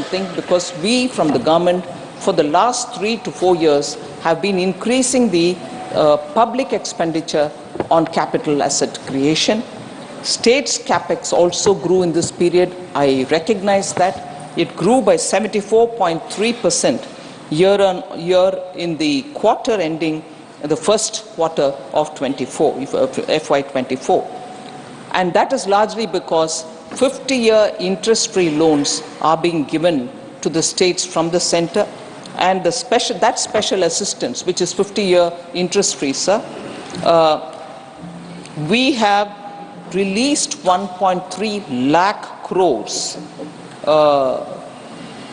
thing, because we from the government for the last 3 to 4 years have been increasing the public expenditure on capital asset creation. States capex also grew in this period. I recognize that. It grew by 74.3% year on year in the quarter ending the first quarter of FY24. And that is largely because 50-year interest-free loans are being given to the states from the center, and that special assistance, which is 50-year interest-free, sir, we have released 1.3 lakh crores.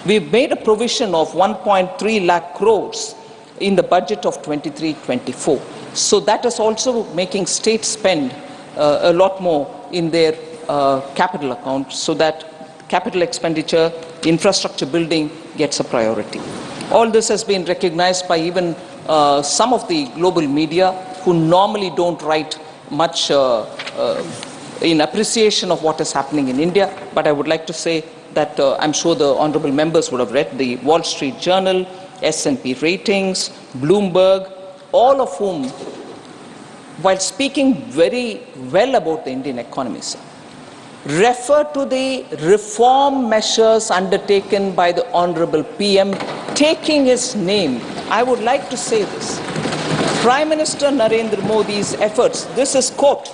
We've made a provision of 1.3 lakh crores in the budget of 23-24. So that is also making states spend a lot more in their capital account, so that capital expenditure, infrastructure building gets a priority. All this has been recognized by even some of the global media, who normally don't write much in appreciation of what is happening in India. But I would like to say that I'm sure the honorable members would have read the Wall Street Journal, S&P ratings, Bloomberg, all of whom, while speaking very well about the Indian economy, sir, refer to the reform measures undertaken by the Honorable PM, taking his name. I would like to say this. Prime Minister Narendra Modi's efforts, this is quote,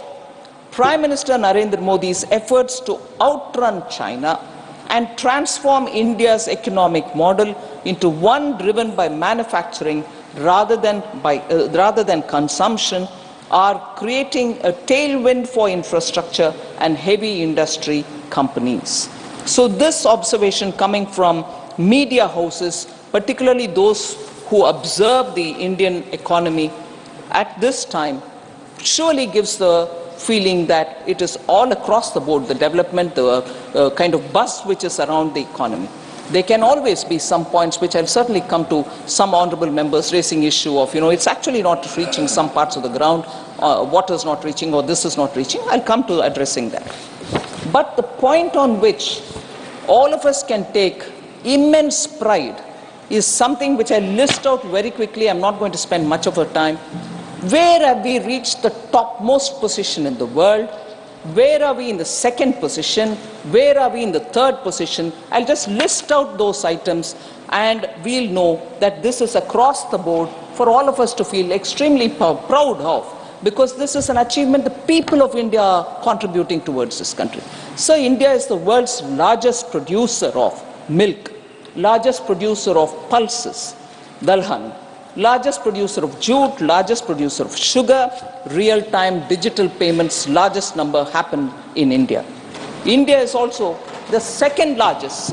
Prime Minister Narendra Modi's efforts to outrun China and transform India's economic model into one driven by manufacturing rather than consumption are creating a tailwind for infrastructure and heavy industry companies. So this observation coming from media houses, particularly those who observe the Indian economy at this time, surely gives the feeling that it is all across the board, the development, the kind of buzz which is around the economy. There can always be some points which I'll certainly come to, some honorable members raising issue of, it's actually not reaching some parts of the ground, what is not reaching or this is not reaching. I'll come to addressing that. But the point on which all of us can take immense pride is something which I list out very quickly. I'm not going to spend much of our time. Where have we reached the topmost position in the world? Where are we in the second position? Where are we in the third position? I'll just list out those items, and we'll know that this is across the board for all of us to feel extremely proud of, because this is an achievement the people of India are contributing towards this country. So India is the world's largest producer of milk, largest producer of pulses, dalhan, largest producer of jute, largest producer of sugar, real-time digital payments, largest number happened in India. India is also the second largest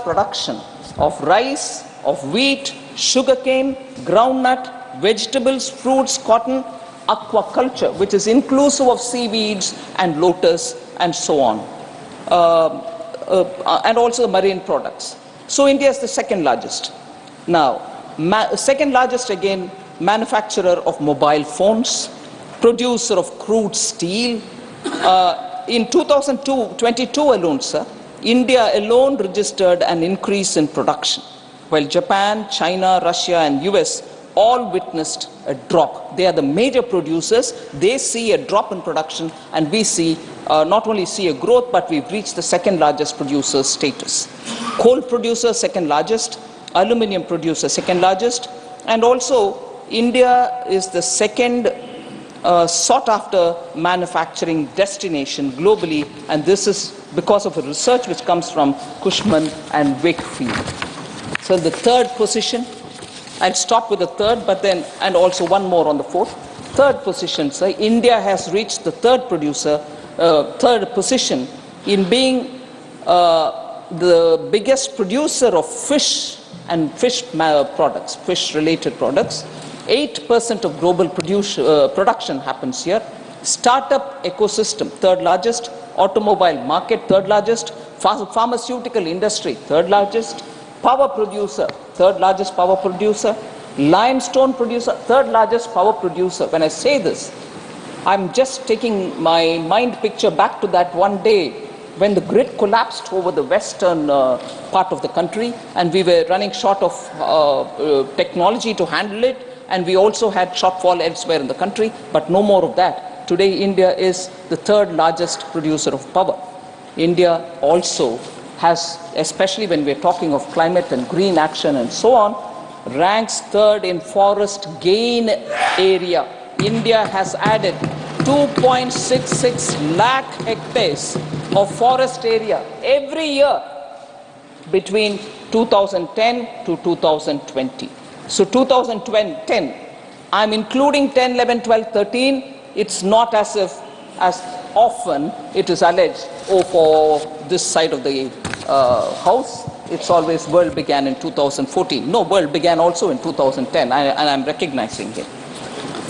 production of rice, of wheat, sugarcane, groundnut, vegetables, fruits, cotton, aquaculture, which is inclusive of seaweeds and lotus and so on, and also marine products. So India is the second largest. Now, second largest again, manufacturer of mobile phones, producer of crude steel. In 2022 alone, sir, India alone registered an increase in production, while Japan, China, Russia, and US all witnessed a drop. They are the major producers. They see a drop in production, and we see not only see a growth, but we've reached the second largest producer status. Coal producer, second largest. Aluminium producer, second largest. And also, India is the second sought after manufacturing destination globally, and this is because of a research which comes from Cushman and Wakefield. So the third position, I'll stop with the third, but then, and also one more on the fourth. Third position, sir, India has reached the third position in being the biggest producer of fish and fish products, fish-related products. 8% of global production happens here. Startup ecosystem, third largest. Automobile market, third largest. Pharmaceutical industry, third largest. Power producer, third largest power producer. Limestone producer, third largest power producer. When I say this, I'm just taking my mind picture back to that one day when the grid collapsed over the western part of the country, and we were running short of technology to handle it, and we also had shortfall elsewhere in the country, but no more of that. Today, India is the third largest producer of power. India also has, especially when we're talking of climate and green action and so on, ranks third in forest gain area. India has added 2.66 lakh hectares of forest area every year between 2010 to 2020. So 2010, I'm including 10, 11, 12, 13. It's not as if, as often it is alleged, oh, for this side of the house, it's always world began in 2014. No, world began also in 2010, and I'm recognizing it.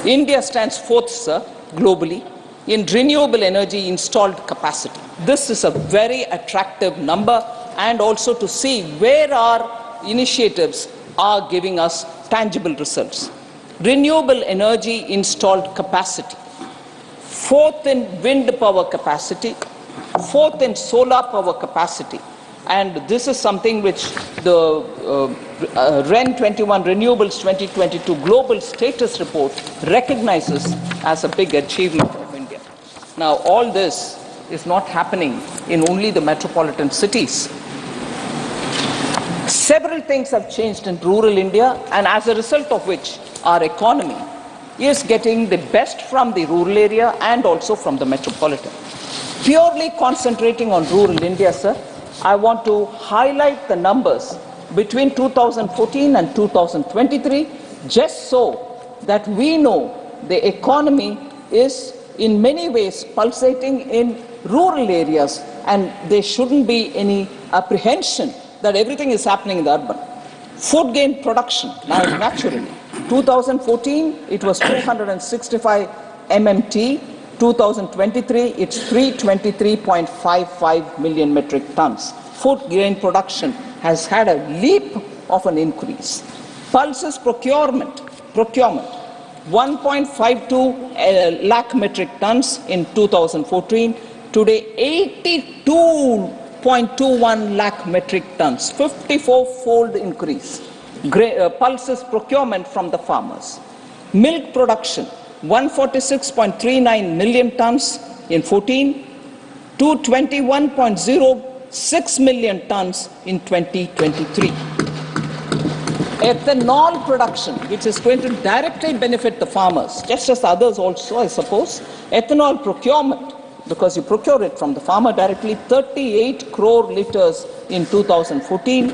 India stands fourth, sir, globally in renewable energy installed capacity. This is a very attractive number, and also to see where our initiatives are giving us tangible results. Renewable energy installed capacity, fourth in wind power capacity, fourth in solar power capacity. And this is something which the REN 21 Renewables 2022 Global Status Report recognizes as a big achievement of India. Now, all this is not happening in only the metropolitan cities. Several things have changed in rural India, and as a result of which our economy is getting the best from the rural area and also from the metropolitan. Purely concentrating on rural India, sir, I want to highlight the numbers between 2014 and 2023, just so that we know the economy is in many ways pulsating in rural areas, and there shouldn't be any apprehension that everything is happening in the urban. Food grain production, now naturally, 2014 it was 265 MMT, 2023 it's 323.55 million metric tons. Food grain production has had a leap of an increase. Pulses procurement 1.52 lakh metric tons in 2014, today 82.21 lakh metric tons, 54-fold increase. Pulses procurement from the farmers. Milk production 146.39 million tons in 14 to 21.06 million tons in 2023. Ethanol production, which is going to directly benefit the farmers, just as others also, I suppose. Ethanol procurement, because you procure it from the farmer directly, 38 crore liters in 2014.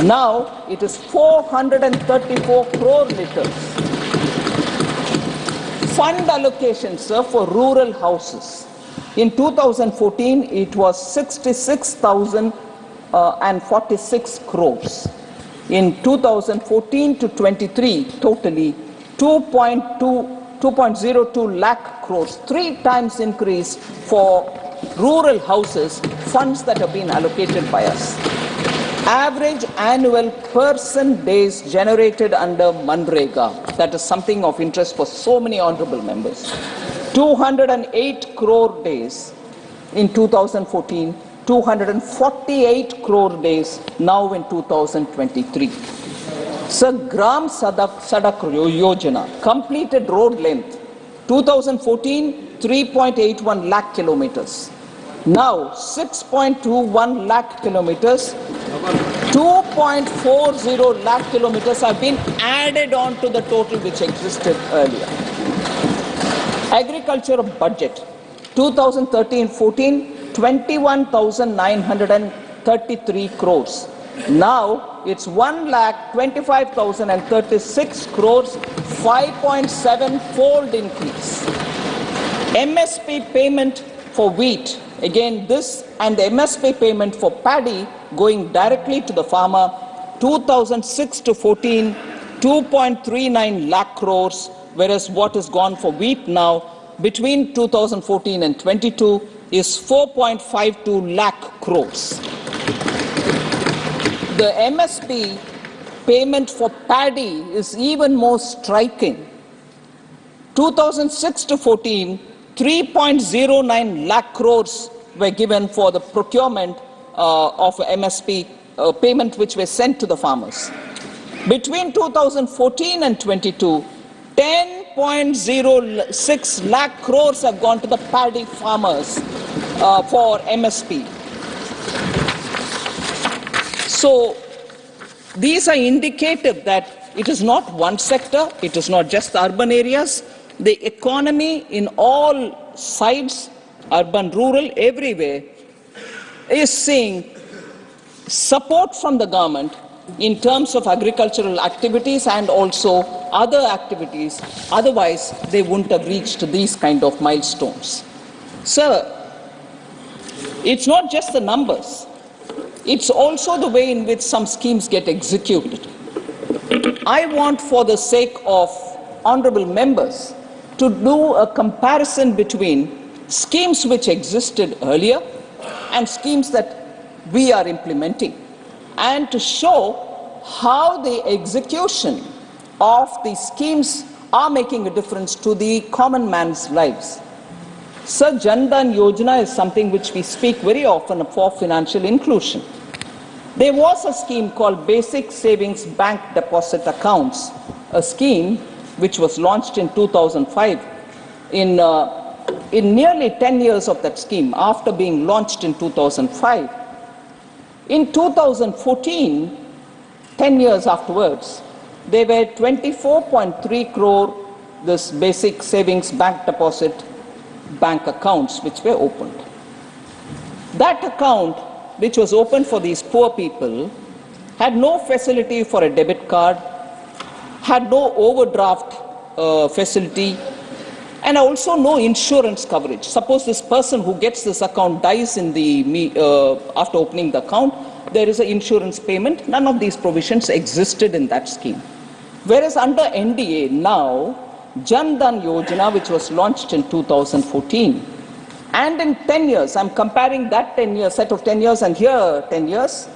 Now it is 434 crore liters. Fund allocation, sir, for rural houses. In 2014, it was 66,046 crores. In 2014 to 23, totally 2.02 lakh crores, 3 times increase for rural houses, funds that have been allocated by us. Average annual person days generated under Manrega, that is something of interest for so many honorable members. 208 crore days in 2014, 248 crore days now in 2023. Sir, Gram Sadak Yojana, completed road length, 2014, 3.81 lakh kilometers. Now, 6.21 lakh kilometers, 2.40 lakh kilometers have been added on to the total which existed earlier. Agriculture budget, 2013-14, 21,933 crores. Now, it's 1,25,036 crores, 5.7-fold increase. MSP payment for wheat, again this, and the MSP payment for paddy going directly to the farmer, 2006 to 14, 2.39 lakh crores, whereas what is gone for wheat now between 2014 and 22 is 4.52 lakh crores. The MSP payment for paddy is even more striking. 2006 to 14, 3.09 lakh crores were given for the procurement of MSP payment which were sent to the farmers. Between 2014 and 22, 10.06 lakh crores have gone to the paddy farmers for MSP. So these are indicative that it is not one sector, it is not just the urban areas. The economy in all sides, urban, rural, everywhere, is seeing support from the government in terms of agricultural activities and also other activities. Otherwise, they wouldn't have reached these kind of milestones. Sir, it's not just the numbers. It's also the way in which some schemes get executed. I want, for the sake of honorable members, to do a comparison between schemes which existed earlier and schemes that we are implementing, and to show how the execution of these schemes are making a difference to the common man's lives. Sir, Jan Dhan Yojana is something which we speak very often for financial inclusion. There was a scheme called Basic Savings Bank Deposit Accounts, a scheme which was launched in 2005. In nearly 10 years of that scheme, after being launched in 2005, in 2014, 10 years afterwards, there were 24.3 crore this Basic Savings Bank Deposit bank accounts which were opened. That account, which was opened for these poor people, had no facility for a debit card, had no overdraft facility, and also no insurance coverage. Suppose this person who gets this account dies in after opening the account, there is an insurance payment. None of these provisions existed in that scheme. Whereas under NDA now, Jan Dhan Yojana, which was launched in 2014, and in 10 years, I'm comparing that 10 years, set of 10 years and here 10 years,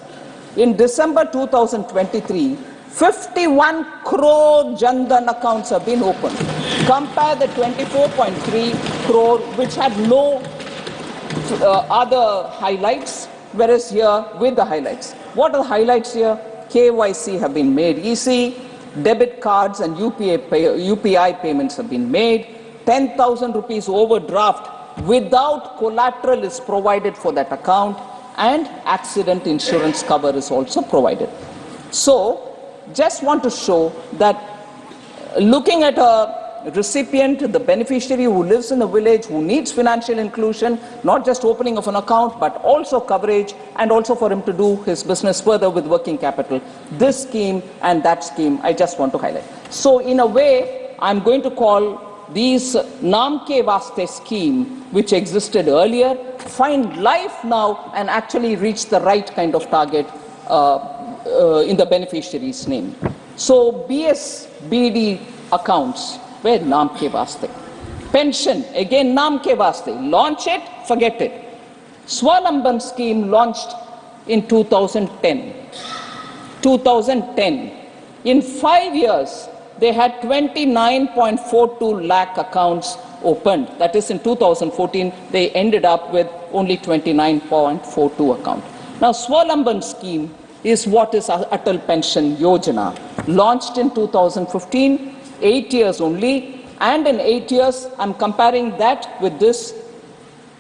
in December 2023, 51 crore Jan Dhan accounts have been opened. Compare the 24.3 crore which had no other highlights, whereas here with the highlights. What are the highlights here? KYC have been made easy, debit cards and UPI payments have been made, 10,000 rupees overdraft without collateral is provided for that account, and accident insurance cover is also provided. So, just want to show that looking at a recipient, the beneficiary who lives in a village, who needs financial inclusion, not just opening of an account, but also coverage, and also for him to do his business further with working capital. This scheme and that scheme, I just want to highlight. So in a way, I'm going to call these Naam Ke Vaste scheme, which existed earlier, find life now and actually reach the right kind of target in the beneficiary's name. So BSBD accounts were Naam Ke Vaste. Pension, again Naam Ke Vaste. Launch it, forget it. Swalamban scheme launched in 2010. 2010. In 5 years, they had 29.42 lakh accounts opened. That is, in 2014, they ended up with only 29.42 account. Now, Swalamban scheme is what is Atal Pension Yojana, launched in 2015, 8 years only, and in 8 years, I'm comparing that with this,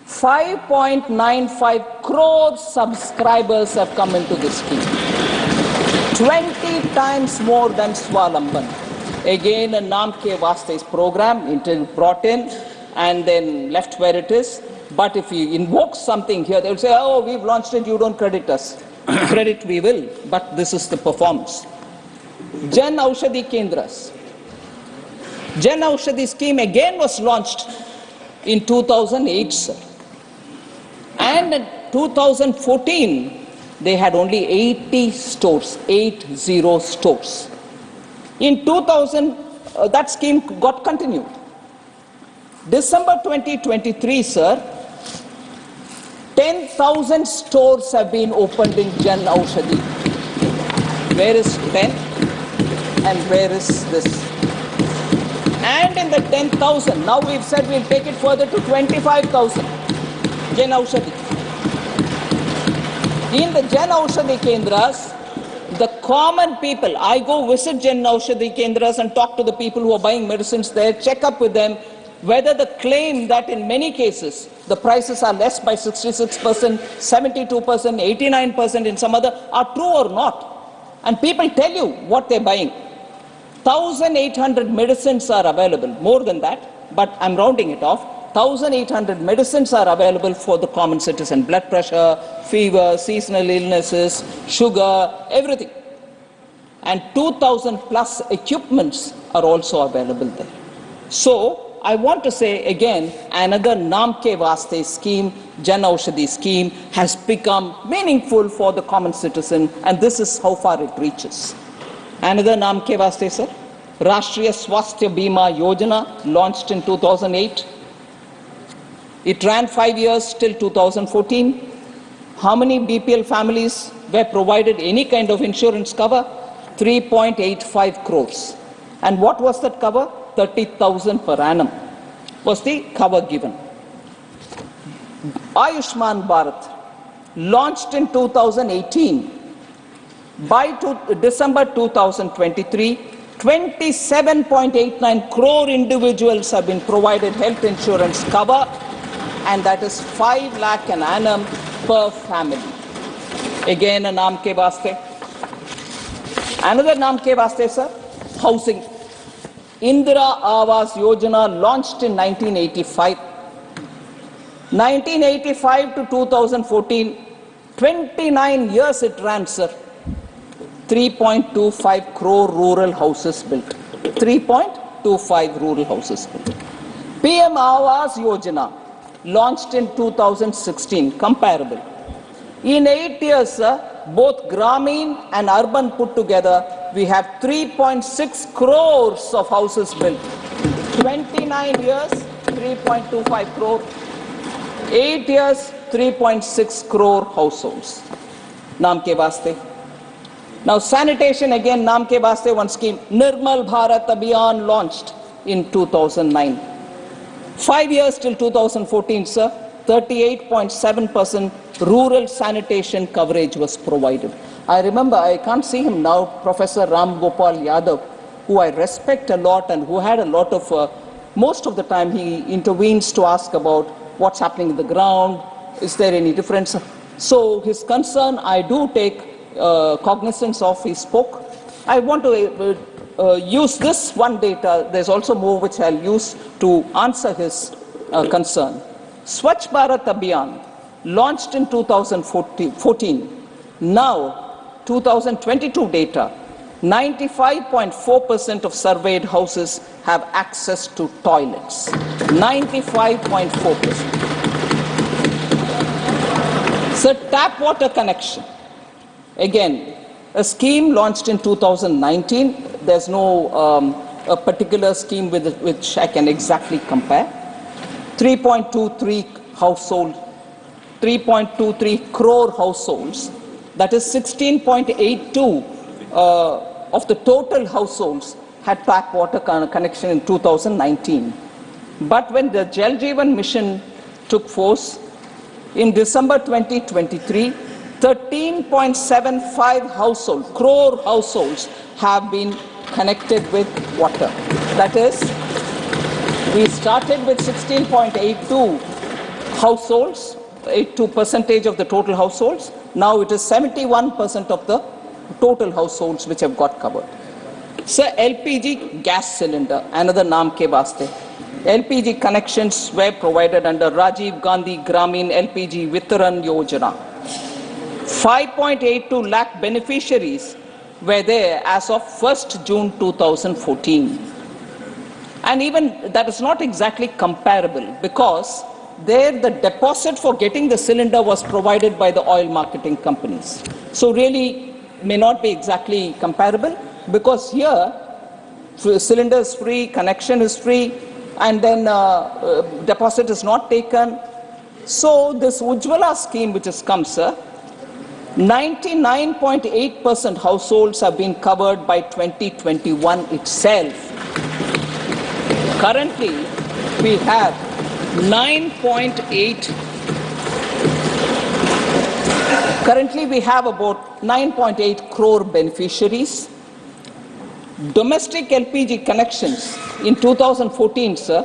5.95 crore subscribers have come into this scheme. 20 times more than Swalamban. Again, a Naam Ke Vaste's program, Intel brought in and then left where it is. But if you invoke something here, they'll say, oh, we've launched it, you don't credit us. Credit we will, but this is the performance. Jan Aushadhi Kendras. Jan Aushadhi scheme again was launched in 2008, sir. And in 2014, they had only 80 stores, 80 stores. In 2000, that scheme got continued. December 2023, sir, 10,000 stores have been opened in Jan Aushadhi. Where is 10? And where is this? And in the 10,000, now we've said we'll take it further to 25,000. Jan Aushadhi. In the Jan Aushadhi Kendras, the common people, I go visit Jan Aushadhi Kendras and talk to the people who are buying medicines there, check up with them, whether the claim that in many cases the prices are less by 66%, 72%, 89% in some other are true or not. And people tell you what they're buying. 1,800 medicines are available, more than that, but I'm rounding it off. 1,800 medicines are available for the common citizen. Blood pressure, fever, seasonal illnesses, sugar, everything. And 2,000 plus equipments are also available there. So, I want to say again, another Naam Ke Vaste scheme, Jan Aushadhi scheme, has become meaningful for the common citizen, and this is how far it reaches. Another Naam Ke Vaste, sir. Rashtriya Swasthya Bima Yojana, launched in 2008. It ran 5 years till 2014. How many BPL families were provided any kind of insurance cover? 3.85 crores. And what was that cover? 30,000 per annum was the cover given. Ayushman Bharat, launched in 2018. By December 2023, 27.89 crore individuals have been provided health insurance cover, and that is 5 lakh an annum per family. Again, a Naam Ke Vaste. Another Naam Ke Vaste, sir, housing. Indira Awas Yojana, launched in 1985. 1985 to 2014, 29 years it ran, sir. 3.25 crore rural houses built. 3.25 rural houses built. PM Awas Yojana, launched in 2016, comparable. In 8 years, sir, both Grameen and urban put together, we have 3.6 crores of houses built. 29 years, 3.25 crore. 8 years, 3.6 crore households. Naam Ke Vaste. Now sanitation, again, Naam Ke Vaste, one scheme. Nirmal Bharat Abhiyan, launched in 2009. 5 years till 2014, sir, 38.7% rural sanitation coverage was provided. I remember, I can't see him now, Professor Ram Gopal Yadav, who I respect a lot and who had a lot of, most of the time he intervenes to ask about what's happening in the ground, is there any difference? So his concern, I do take cognizance of, he spoke. I want to use this one data, there's also more which I'll use to answer his concern. Swachh Bharat Abhiyan, launched in 2014. Now, 2022 data, 95.4% of surveyed houses have access to toilets. 95.4%. So, tap water connection. Again, a scheme launched in 2019. There's no a particular scheme with which I can exactly compare. 3.23 household, 3.23 crore households. That is 16.82 of the total households had tap water connection in 2019. But when the Jal Jeevan mission took force, in December 2023, 13.75 crore households have been connected with water. That is, we started with 16.82 households, 82% of the total households. Now it is 71% of the total households which have got covered. So LPG gas cylinder, another Naam Ke Vaste. LPG connections were provided under Rajiv Gandhi Grameen LPG Vitaran Yojana. 5.82 lakh beneficiaries were there as of 1st June 2014. And even that is not exactly comparable, because there the deposit for getting the cylinder was provided by the oil marketing companies. So really may not be exactly comparable, because here cylinder is free, connection is free, and then deposit is not taken. So this Ujjwala scheme which has come, sir, 99.8% households have been covered by 2021 itself. Currently, we have 9.8 Currently, we have about 9.8 crore beneficiaries. Domestic LPG connections in 2014, sir,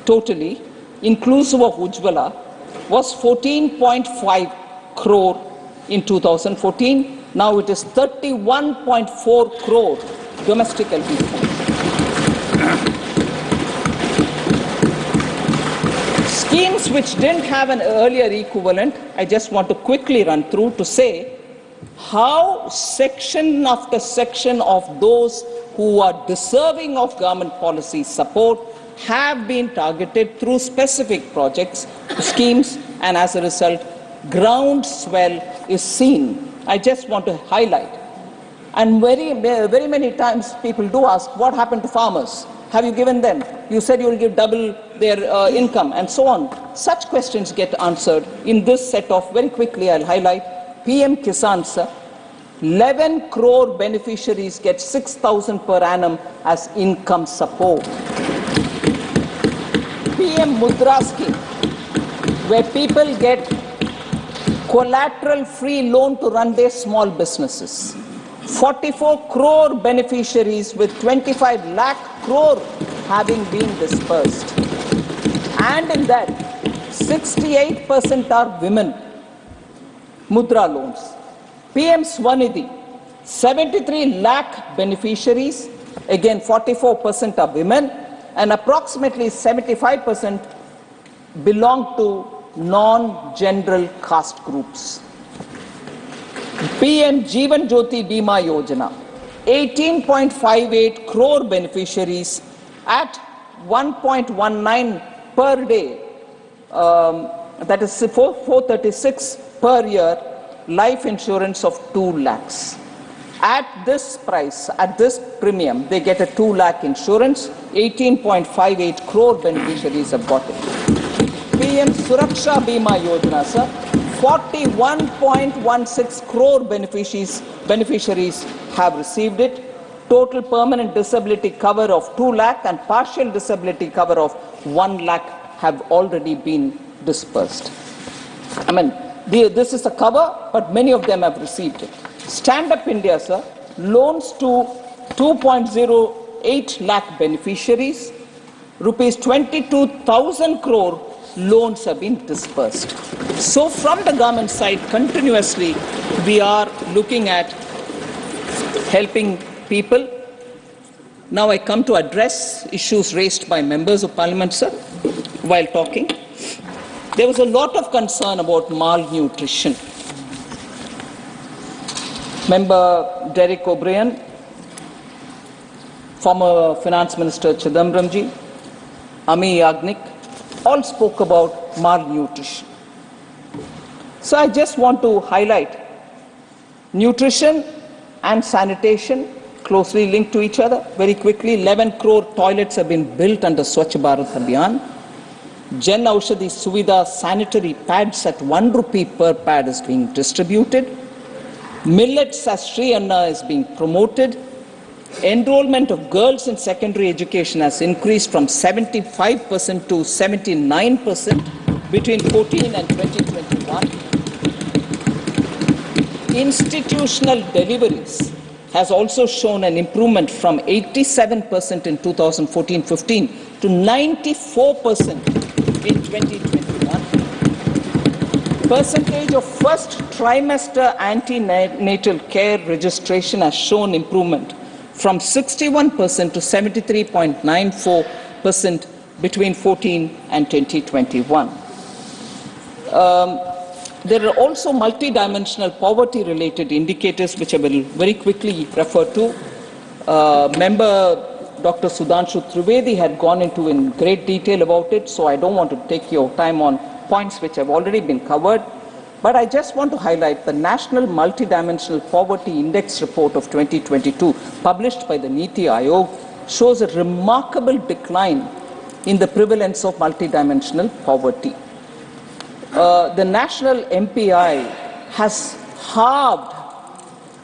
totally, inclusive of Ujjwala, was 14.5 crore in 2014. Now it is 31.4 crore domestic LPG. Schemes which didn't have an earlier equivalent, I just want to quickly run through to say how section after section of those who are deserving of government policy support have been targeted through specific projects, schemes, and as a result, groundswell is seen. I just want to highlight. And very many times people do ask, what happened to farmers? Have you given them? You said you will give double their income and so on. Such questions get answered in this set of, very quickly I'll highlight, PM Kisan, sir. 11 crore beneficiaries get 6,000 per annum as income support. PM Mudra scheme, where people get collateral-free loan to run their small businesses. 44 crore beneficiaries with 25 lakh crore having been dispersed. And in that, 68% are women. Mudra loans. PM Swanidhi, 73 lakh beneficiaries, again 44% are women, and approximately 75% belong to non-general caste groups. PM Jeevan Jyoti Bima Yojana, 18.58 crore beneficiaries at 1.19 per day, that is 436 per year, life insurance of 2 lakhs. At this price, at this premium, they get a 2 lakh insurance. 18.58 crore beneficiaries have got it. PM Suraksha Bima Yojana, sir, 41.16 crore beneficiaries have received it. Total permanent disability cover of 2 lakh and partial disability cover of 1 lakh have already been dispersed. I mean, this is a cover, but many of them have received it. Stand Up India, sir, loans to 2.08 lakh beneficiaries, rupees 22,000 crore loans have been dispersed. So from the government side, continuously, we are looking at helping people. Now I come to address issues raised by members of parliament, sir, while talking. There was a lot of concern about malnutrition. Member Derek O Brien, former Finance Minister Chidambaramji, Ami Yagnik, all spoke about malnutrition. So I just want to highlight nutrition and sanitation closely linked to each other. Very quickly, 11 crore toilets have been built under Swachh Bharat Abhiyan. Jan Aushadhi Suvidha sanitary pads at 1 rupee per pad is being distributed. Millets as Sri Anna is being promoted. Enrollment of girls in secondary education has increased from 75% to 79% between 14 and 2021. Institutional deliveries has also shown an improvement from 87% in 2014-15 to 94% in 2021. Percentage of first trimester antenatal care registration has shown improvement from 61% to 73.94% between 14 and 2021. There are also multidimensional poverty-related indicators which I will very quickly refer to. Member Dr. Sudhanshu Trivedi had gone into in great detail about it, so I don't want to take your time on points which have already been covered. But I just want to highlight the National Multidimensional Poverty Index report of 2022, published by the Niti Aayog, shows a remarkable decline in the prevalence of multidimensional poverty. The national MPI has halved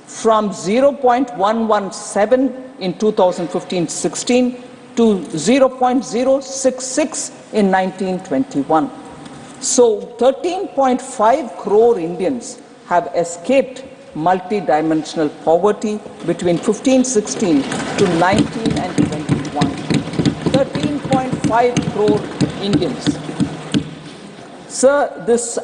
from 0.117 in 2015-16 to 0.066 in 1921. So 13.5 crore Indians have escaped multi-dimensional poverty between 15-16 to 19 and 21. 13.5 crore Indians. Sir, this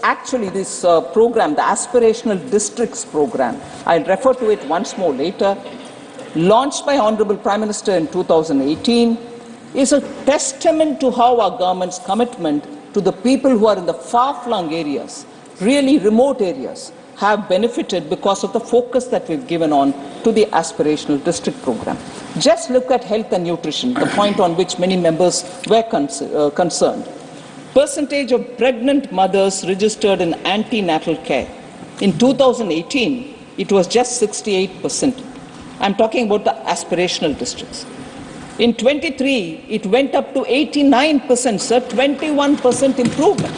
program, the Aspirational Districts program, I'll refer to it once more later, launched by Honorable Prime Minister in 2018, is a testament to how our government's commitment to the people who are in the far-flung areas, really remote areas, have benefited because of the focus that we've given on to the Aspirational District program. Just look at health and nutrition, the point on which many members were concerned. Percentage of pregnant mothers registered in antenatal care. In 2018, it was just 68%. I'm talking about the aspirational districts. In 23, it went up to 89%, sir, 21% improvement.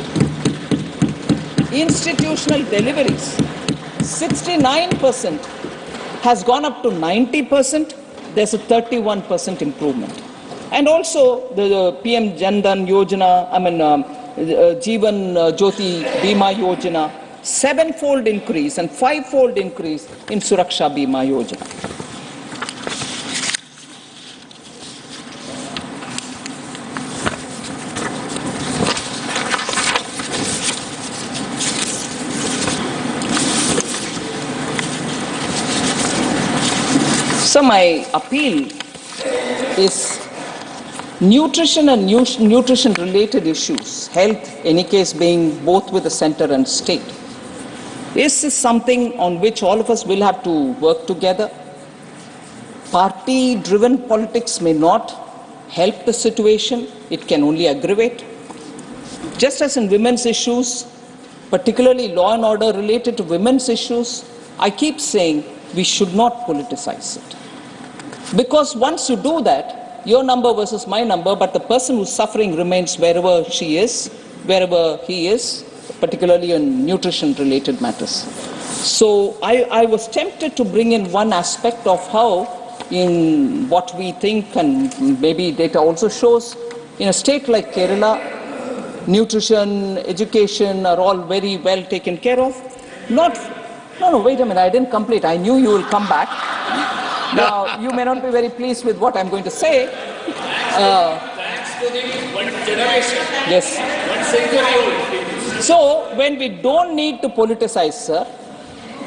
Institutional deliveries, 69% has gone up to 90%. There's a 31% improvement. And also the PM Jandan Yojana, Jeevan Jyoti Bima Yojana, 7-fold increase and 5-fold increase in Suraksha Bima Yojana. So my appeal is nutrition and nutrition-related issues, health, any case being both with the center and state, is something on which all of us will have to work together. Party-driven politics may not help the situation, it can only aggravate. Just as in women's issues, particularly law and order related to women's issues, I keep saying we should not politicize it. Because once you do that, your number versus my number, but the person who's suffering remains wherever she is, wherever he is, particularly in nutrition-related matters. So I was tempted to bring in one aspect of how, in what we think, and maybe data also shows, in a state like Kerala, nutrition, education are all very well taken care of. No, wait a minute, I didn't complete. I knew you will come back. Now, you may not be very pleased with what I'm going to say. Thanks to the one generation. Yes. 1 century old. So, when we don't need to politicize, sir,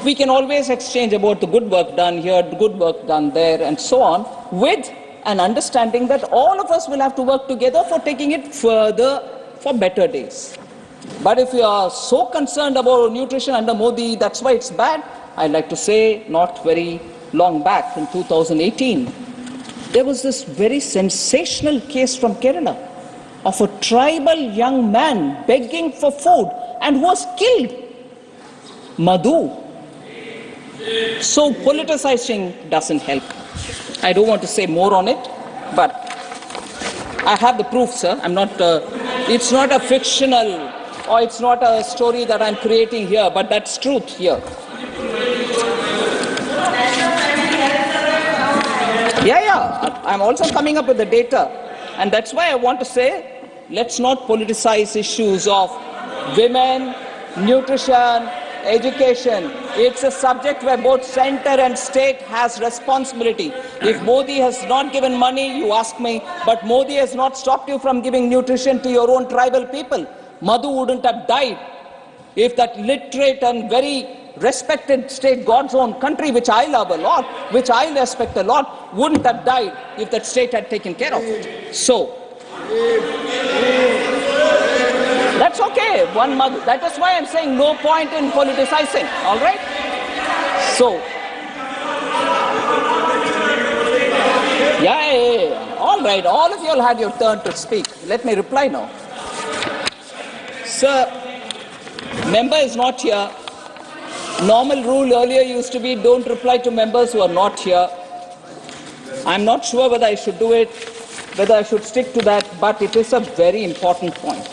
we can always exchange about the good work done here, the good work done there, and so on, with an understanding that all of us will have to work together for taking it further for better days. But if you are so concerned about nutrition under Modi, that's why it's bad, I'd like to say, not very long back in 2018, there was this very sensational case from Kerala of a tribal young man begging for food and was killed. Madhu. So politicizing doesn't help. I don't want to say more on it, but I have the proof, sir. It's not a fictional or it's not a story that I'm creating here, but that's truth here. Yeah, I'm also coming up with the data. And that's why I want to say, let's not politicize issues of women, nutrition, education. It's a subject where both center and state has responsibility. If Modi has not given money, you ask me, but Modi has not stopped you from giving nutrition to your own tribal people. Madhu wouldn't have died if that literate and very respected state, God's own country, which I love a lot, which I respect a lot, wouldn't have died if that state had taken care of it. So, that's okay. That is why I'm saying no point in politicizing, all right? So, yeah. All right, all of you all had your turn to speak. Let me reply now. Sir, member is not here. Normal rule earlier used to be don't reply to members who are not here. I'm not sure whether I should do it, whether I should stick to that, but it is a very important point.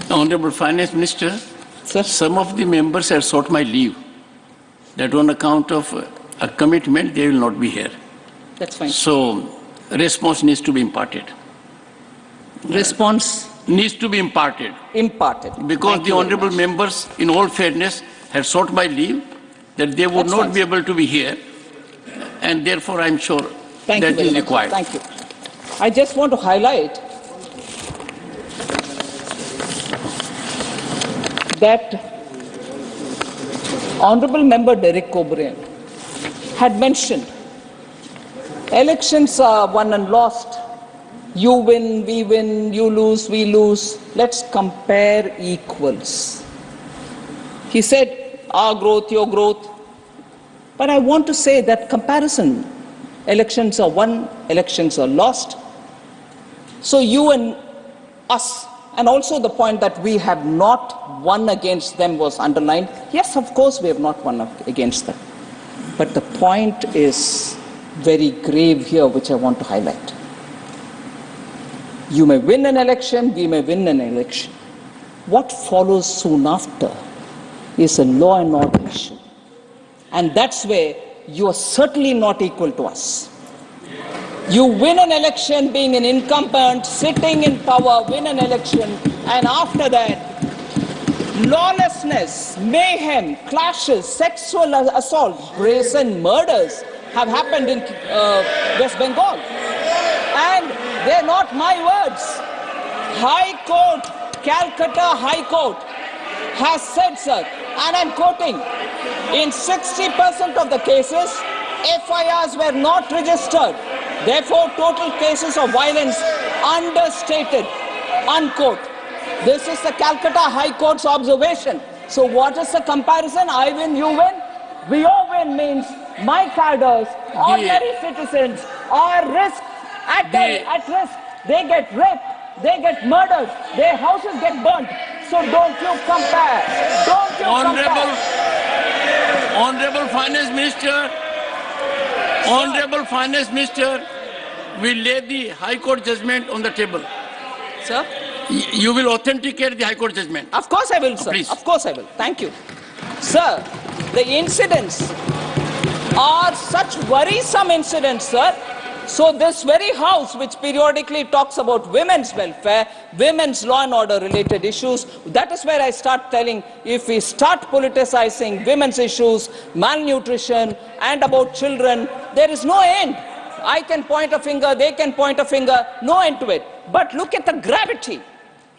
Honorable Finance Minister, Sir? Some of the members have sought my leave. That on account of a commitment, they will not be here. That's fine. So, response needs to be imparted. Response? Needs to be imparted. Imparted. Because Thank the you very honorable much. members, in all fairness, have sought my leave that they would That's not fine, be sir. able to be here, and therefore I'm sure Thank that you very is much. required. Thank you. I just want to highlight that Honorable Member Derek O Brien had mentioned elections are won and lost. You win, we win, you lose, we lose. Let's compare equals. He said, our growth, your growth. But I want to say that comparison, elections are won, elections are lost. So you and us, and also the point that we have not won against them was underlined. Yes, of course, we have not won against them. But the point is very grave here, which I want to highlight. You may win an election, we may win an election. What follows soon after is a law and order issue. And that's where you are certainly not equal to us. You win an election being an incumbent, sitting in power, win an election, and after that, lawlessness, mayhem, clashes, sexual assaults, brazen murders have happened in West Bengal. And they're not my words. High Court, Calcutta High Court has said, sir, and I'm quoting, in 60% of the cases, FIRs were not registered. Therefore, total cases of violence understated, unquote. This is the Calcutta High Court's observation. So what is the comparison? I win, you win. We all win means my cadres, ordinary citizens are at risk. They get raped, they get murdered, their houses get burnt. So don't you compare. Don't you compare. Honorable Finance Minister, Honorable Finance Minister, will lay the High Court judgment on the table. Sir? You will authenticate the High Court judgment. Of course I will, sir. Please. Of course I will. Thank you. Sir, the incidents are such worrisome incidents, sir. So this very house, which periodically talks about women's welfare, women's law and order related issues, that is where I start telling, if we start politicizing women's issues, malnutrition, and about children, there is no end. I can point a finger, they can point a finger, no end to it. But look at the gravity.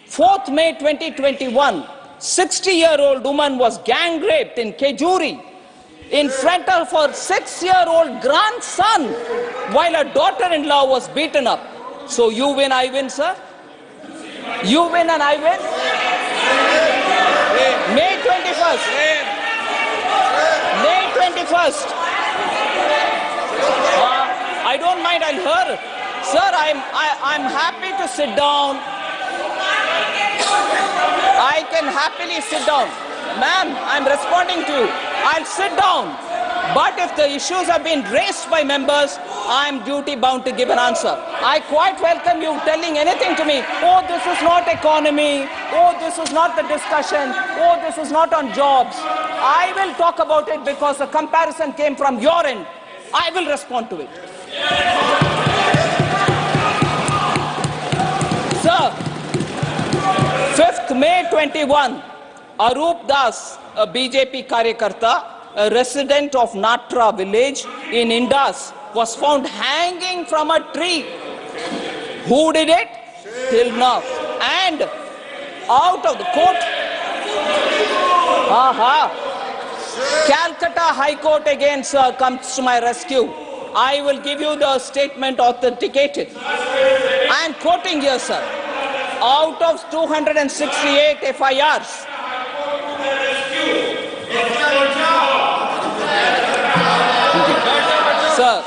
4th May 2021, 60-year-old woman was gang raped in Kejuri in front of her 6-year-old grandson while her daughter-in-law was beaten up. So you win, I win, sir. You win and I win. May 21st. May 21st. I don't mind, I'll hear. Sir, I'm happy to sit down. I can happily sit down. Ma'am, I'm responding to you. I'll sit down. But if the issues have been raised by members, I'm duty bound to give an answer. I quite welcome you telling anything to me. Oh, this is not economy. Oh, this is not the discussion. Oh, this is not on jobs. I will talk about it because the comparison came from your end. I will respond to it. Sir, 5th May 21, Arup Das, a BJP Karyakarta, a resident of Natra village in Indus, was found hanging from a tree. Who did it? Till now. And out of the court, Calcutta High Court again, sir, comes to my rescue. I will give you the statement authenticated. I am quoting here, sir. Out of 268 FIRs, sir,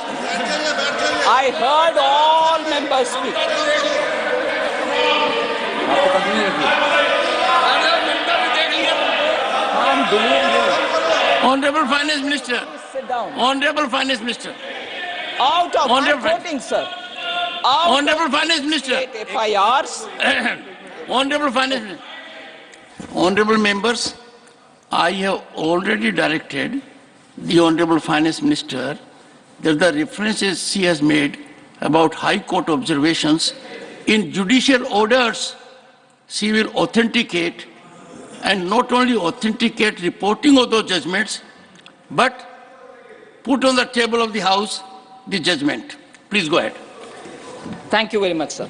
I heard all members speak. Honorable Finance Minister. Sit down. Honorable Finance Minister. Out of, Honorable I'm quoting, sir. Out Honorable Finance Minister. of 8 FIRs, Honorable Finance Minister. Honorable members, I have already directed the Honorable Finance Minister that the references she has made about High Court observations in judicial orders, she will authenticate, and not only authenticate reporting of those judgments, but put on the table of the House the judgment. Please go ahead. Thank you very much, sir.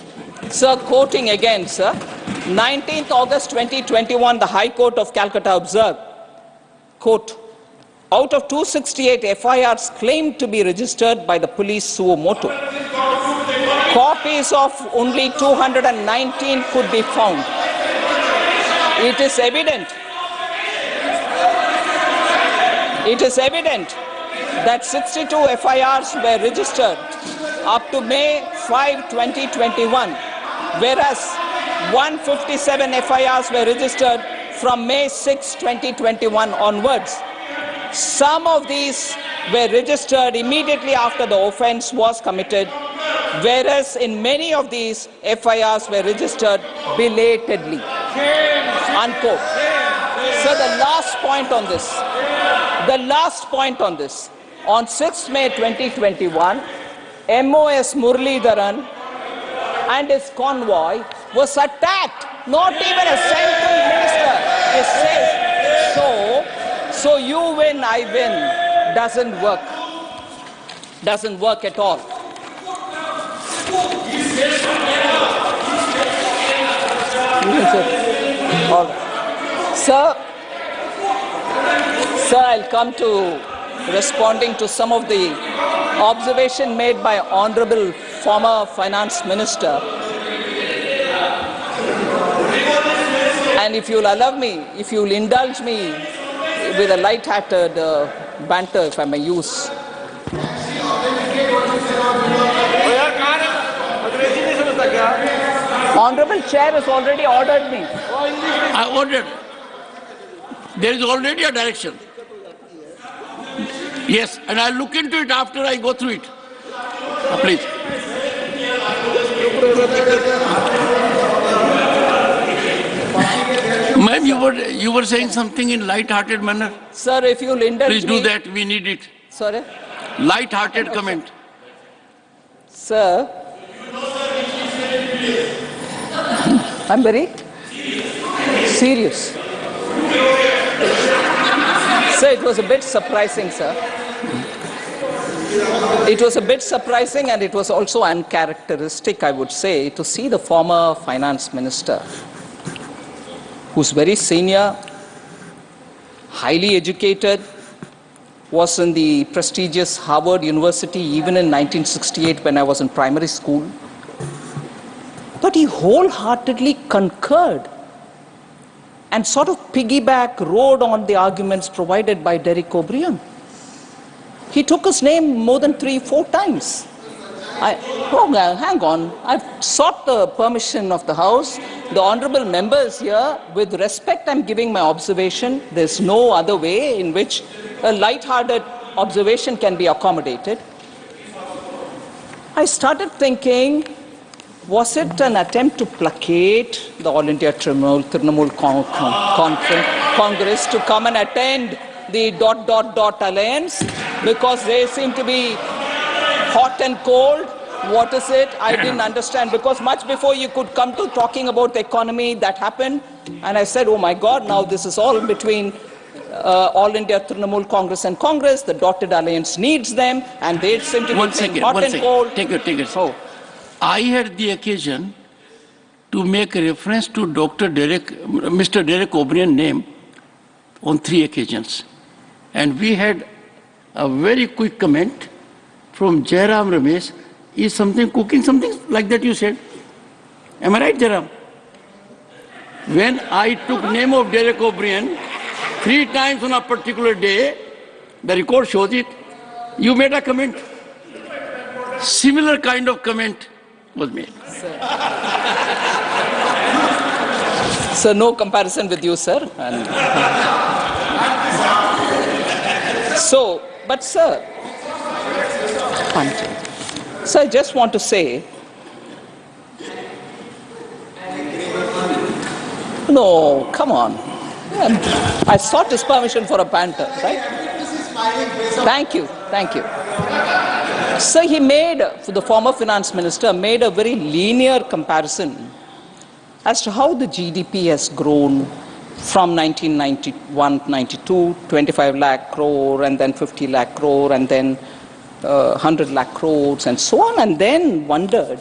Sir, quoting again, sir, 19th August 2021, the High Court of Calcutta observed, quote, out of 268 FIRs claimed to be registered by the police suo motu, copies of only 219 could be found. It is evident that 62 FIRs were registered up to May 5, 2021, whereas 157 FIRs were registered from May 6, 2021 onwards. Some of these were registered immediately after the offence was committed, whereas in many of these FIRs were registered belatedly. Unquote. So the last point on this, on 6th May 2021, MOS Muralidharan and his convoy was attacked. Not even a central minister is safe. So you win, I win doesn't work. Doesn't work at all. All right. Sir, I'll come to responding to some of the observation made by Honorable former Finance Minister. And if you'll allow me, if you'll indulge me with a light-hearted banter, if I may use. Honorable Chair has already ordered me. I ordered. There is already a direction. Yes, and I'll look into it after I go through it. Please. Ma'am, you were saying something in light-hearted manner. Sir, if you'll indulge me. Please do that. We need it. Sorry? Light-hearted comment. Sir, I'm very serious. Sir, it was a bit surprising, sir. It was a bit surprising, and it was also uncharacteristic, I would say, to see the former finance minister, who's very senior, highly educated, was in the prestigious Harvard University even in 1968 when I was in primary school. But he wholeheartedly concurred and sort of rode on the arguments provided by Derek O Brien. He took his name more than 3-4 times. Hang on, I've sought the permission of the House. The honorable members here, with respect, I'm giving my observation. There's no other way in which a light-hearted observation can be accommodated. I started thinking, was it an attempt to placate the All India Trinamool Congress to come and attend the ... alliance because they seem to be hot and cold? What is it? I didn't understand, because much before you could come to talking about the economy, that happened. And I said, oh my God, now this is all between All India Trinamool Congress and Congress. The dotted alliance needs them, and they seem to be hot and cold. Take it. So, I had the occasion to make a reference to Mr. Derek O Brien name on 3 occasions. And we had a very quick comment from Jairam Ramesh. Is something cooking, something like that you said? Am I right, Jairam? When I took name of Derek O Brien 3 times on a particular day, the record shows it, you made a comment. Similar kind of comment was made. So no comparison with you, sir. And but sir, so I just want to say, no, come on. I sought his permission for a banter, right? Thank you. So the former finance minister made a very linear comparison as to how the GDP has grown from 1991-92, 25 lakh crore, and then 50 lakh crore, and then 100 lakh crores, and so on, and then wondered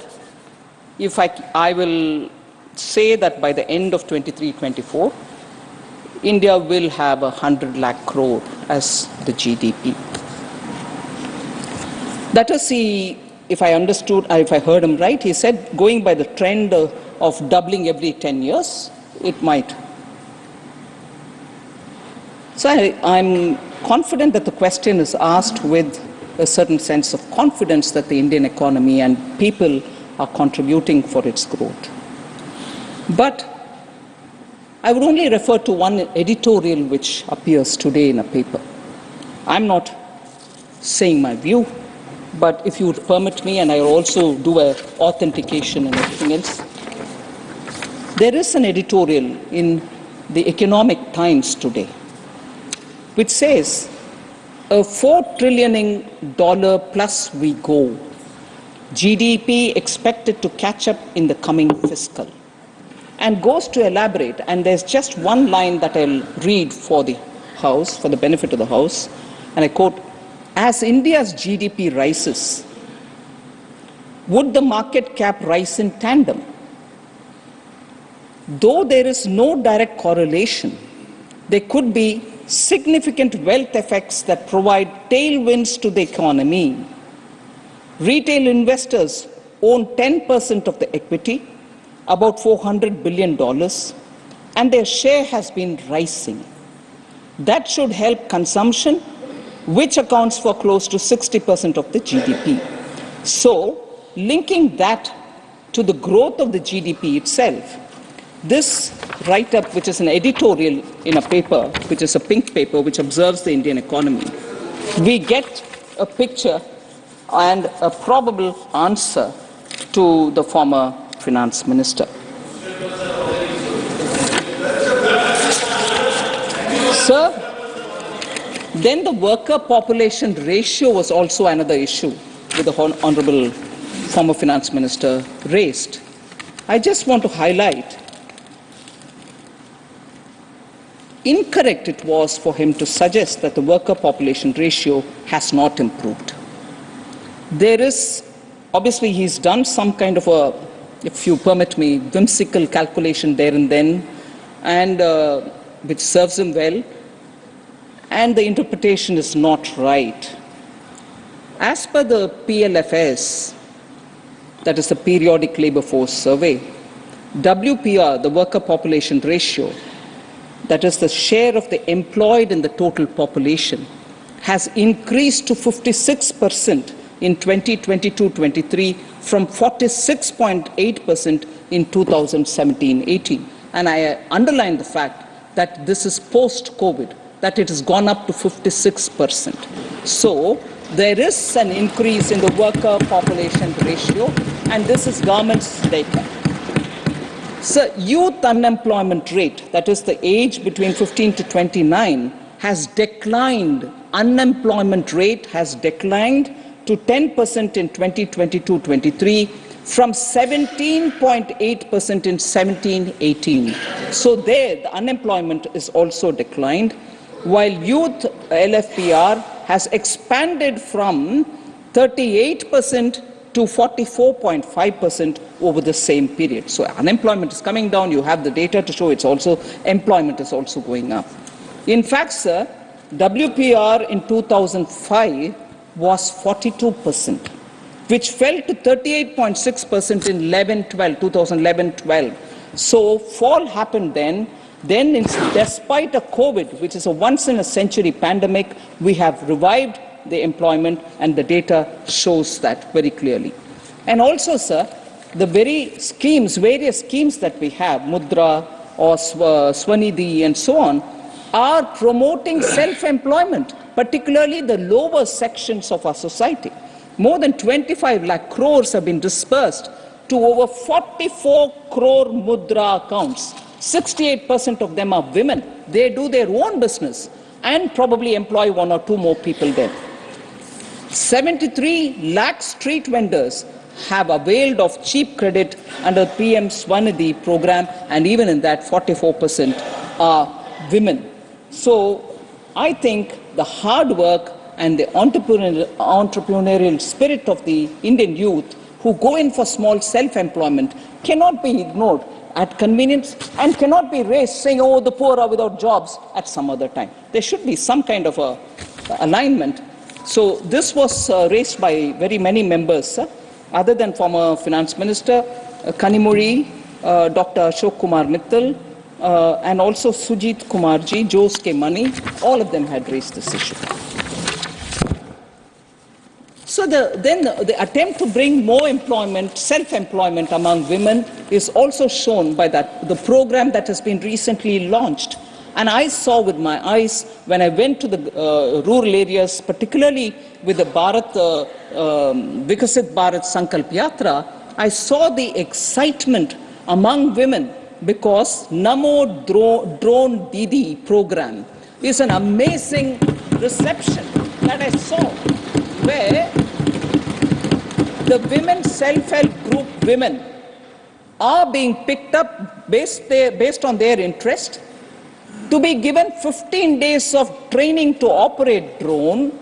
if I will say that by the end of 23-24, India will have 100 lakh crore as the GDP. That is, if I understood, if I heard him right, he said going by the trend of doubling every 10 years, it might. So I'm confident that the question is asked with a certain sense of confidence that the Indian economy and people are contributing for its growth. But I would only refer to one editorial which appears today in a paper. I'm not saying my view, but if you would permit me, and I will also do an authentication and everything else, there is an editorial in the Economic Times today which says, a $4 trillion plus we go. GDP expected to catch up in the coming fiscal. And goes to elaborate, and there's just one line that I'll read for the House, for the benefit of the House, and I quote, as India's GDP rises, would the market cap rise in tandem? Though there is no direct correlation, there could be significant wealth effects that provide tailwinds to the economy. Retail investors own 10% of the equity, about $400 billion, and their share has been rising. That should help consumption, which accounts for close to 60% of the GDP. So, linking that to the growth of the GDP itself, this write-up, which is an editorial in a paper, which is a pink paper, which observes the Indian economy, we get a picture and a probable answer to the former finance minister. Sir, then the worker population ratio was also another issue with the Honorable former finance minister raised. I just want to highlight incorrect it was for him to suggest that the worker population ratio has not improved. There is, obviously he's done some kind of a, if you permit me, whimsical calculation there and then, and which serves him well, and the interpretation is not right. As per the PLFS, that is the Periodic Labour Force Survey, WPR, the worker population ratio, that is the share of the employed in the total population, has increased to 56% in 2022-23 from 46.8% in 2017-18. And I underline the fact that this is post-COVID, that it has gone up to 56%. So there is an increase in the worker population ratio, and this is government's data. So youth unemployment rate, that is the age between 15 to 29, has declined. Unemployment rate has declined to 10% in 2022-23 from 17.8% in 17-18. So there, the unemployment is also declined, while youth LFPR has expanded from 38% to 44.5% over the same period. So unemployment is coming down. You have the data to show it's also, employment is also going up. In fact, sir, WPR in 2005 was 42%, which fell to 38.6% in 2011-12. So fall happened then. Then, despite a COVID, which is a once-in-a-century pandemic, we have revived the employment, and the data shows that very clearly. And also, sir, the various schemes that we have, Mudra or Swanidhi and so on, are promoting self-employment, particularly the lower sections of our society. More than 25 lakh crores have been dispersed to over 44 crore Mudra accounts. 68% of them are women. They do their own business and probably employ one or two more people there. 73 lakh street vendors have availed of cheap credit under PM Swanidhi program, and even in that 44% are women. So I think the hard work and the entrepreneurial spirit of the Indian youth who go in for small self-employment cannot be ignored at convenience and cannot be raised saying, oh, the poor are without jobs at some other time. There should be some kind of a alignment. So this was raised by very many members, other than former Finance Minister Kanimuri, Dr. Ashok Kumar Mittal, and also Sujit Kumarji, Jose K. Mani, all of them had raised this issue. So then the attempt to bring more employment, self-employment among women is also shown by the program that has been recently launched. And I saw with my eyes when I went to the rural areas, particularly with the Vikasit Bharat Sankalp Yatra, I saw the excitement among women because Namo Drone Didi program is an amazing reception that I saw, where the women self-help group women are being picked up based on their interest to be given 15 days of training to operate drone,